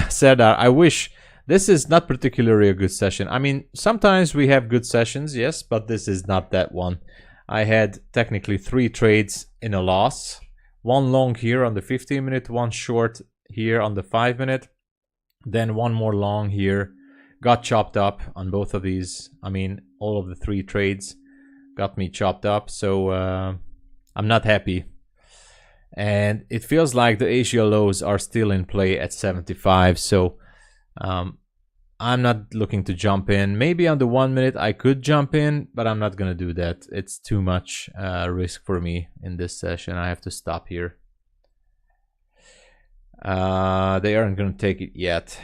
Serdar, I wish this is not particularly a good session. I mean, sometimes we have good sessions, yes, but this is not that one. I had technically 3 trades in a loss. 1 long here on the 15-minute, 1 short here on the 5-minute, then 1 more long here. Got chopped up on both of these. I mean, all of the 3 trades got me chopped up, so I'm not happy. And it feels like the Asia lows are still in play at 75, so I'm not looking to jump in. Maybe on the 1 minute I could jump in, but I'm not gonna do that. It's too much risk for me in this session. I have to stop here. They aren't gonna take it yet.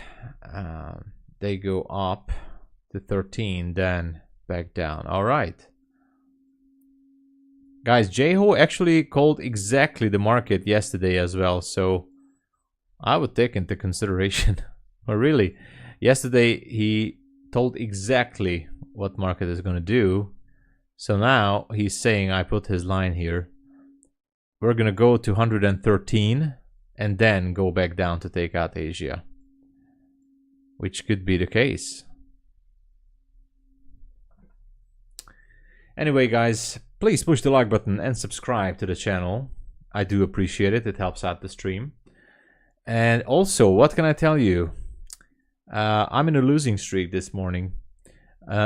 They go up to 13, then back down. All right. Guys, Jeho actually called exactly the market yesterday as well, so I would take into consideration. Or really, yesterday he told exactly what market is going to do, So now he's saying, I put his line here, we're gonna go to 113 and then go back down to take out Asia, which could be the case. Anyway, guys, please push the like button and subscribe to the channel. I do appreciate it. It helps out the stream. And also, what can I tell you? I'm in a losing streak this morning.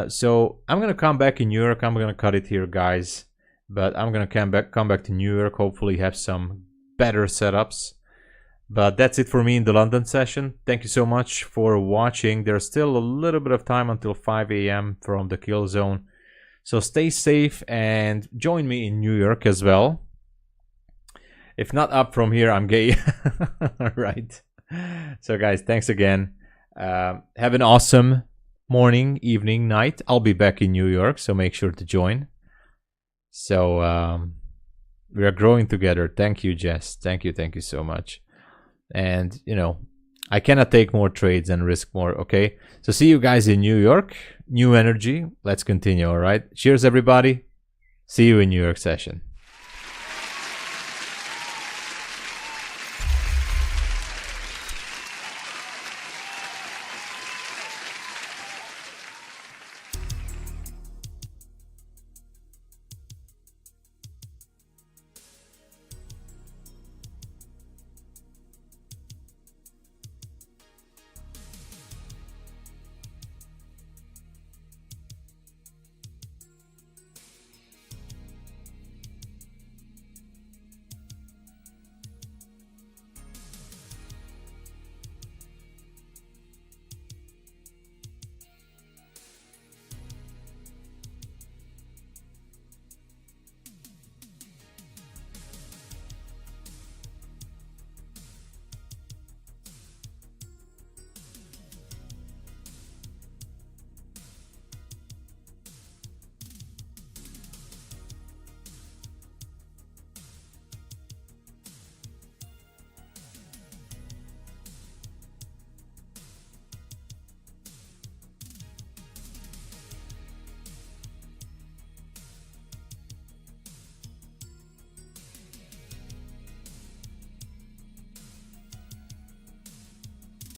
So I'm going to come back in New York. I'm going to cut it here, guys. But I'm going to come back to New York, hopefully have some better setups. But that's it for me in the London session. Thank you so much for watching. There's still a little bit of time until 5 a.m. from the kill zone. So stay safe and join me in New York as well. If not up from here, I'm gay. All right. So guys, thanks again. Have an awesome morning, evening, night. I'll be back in New York, so make sure to join. So we are growing together. Thank you, Jess. Thank you so much. And you know, I cannot take more trades and risk more. Okay, so see you guys in New York. New energy. Let's continue. All right, cheers everybody. See you in New York session.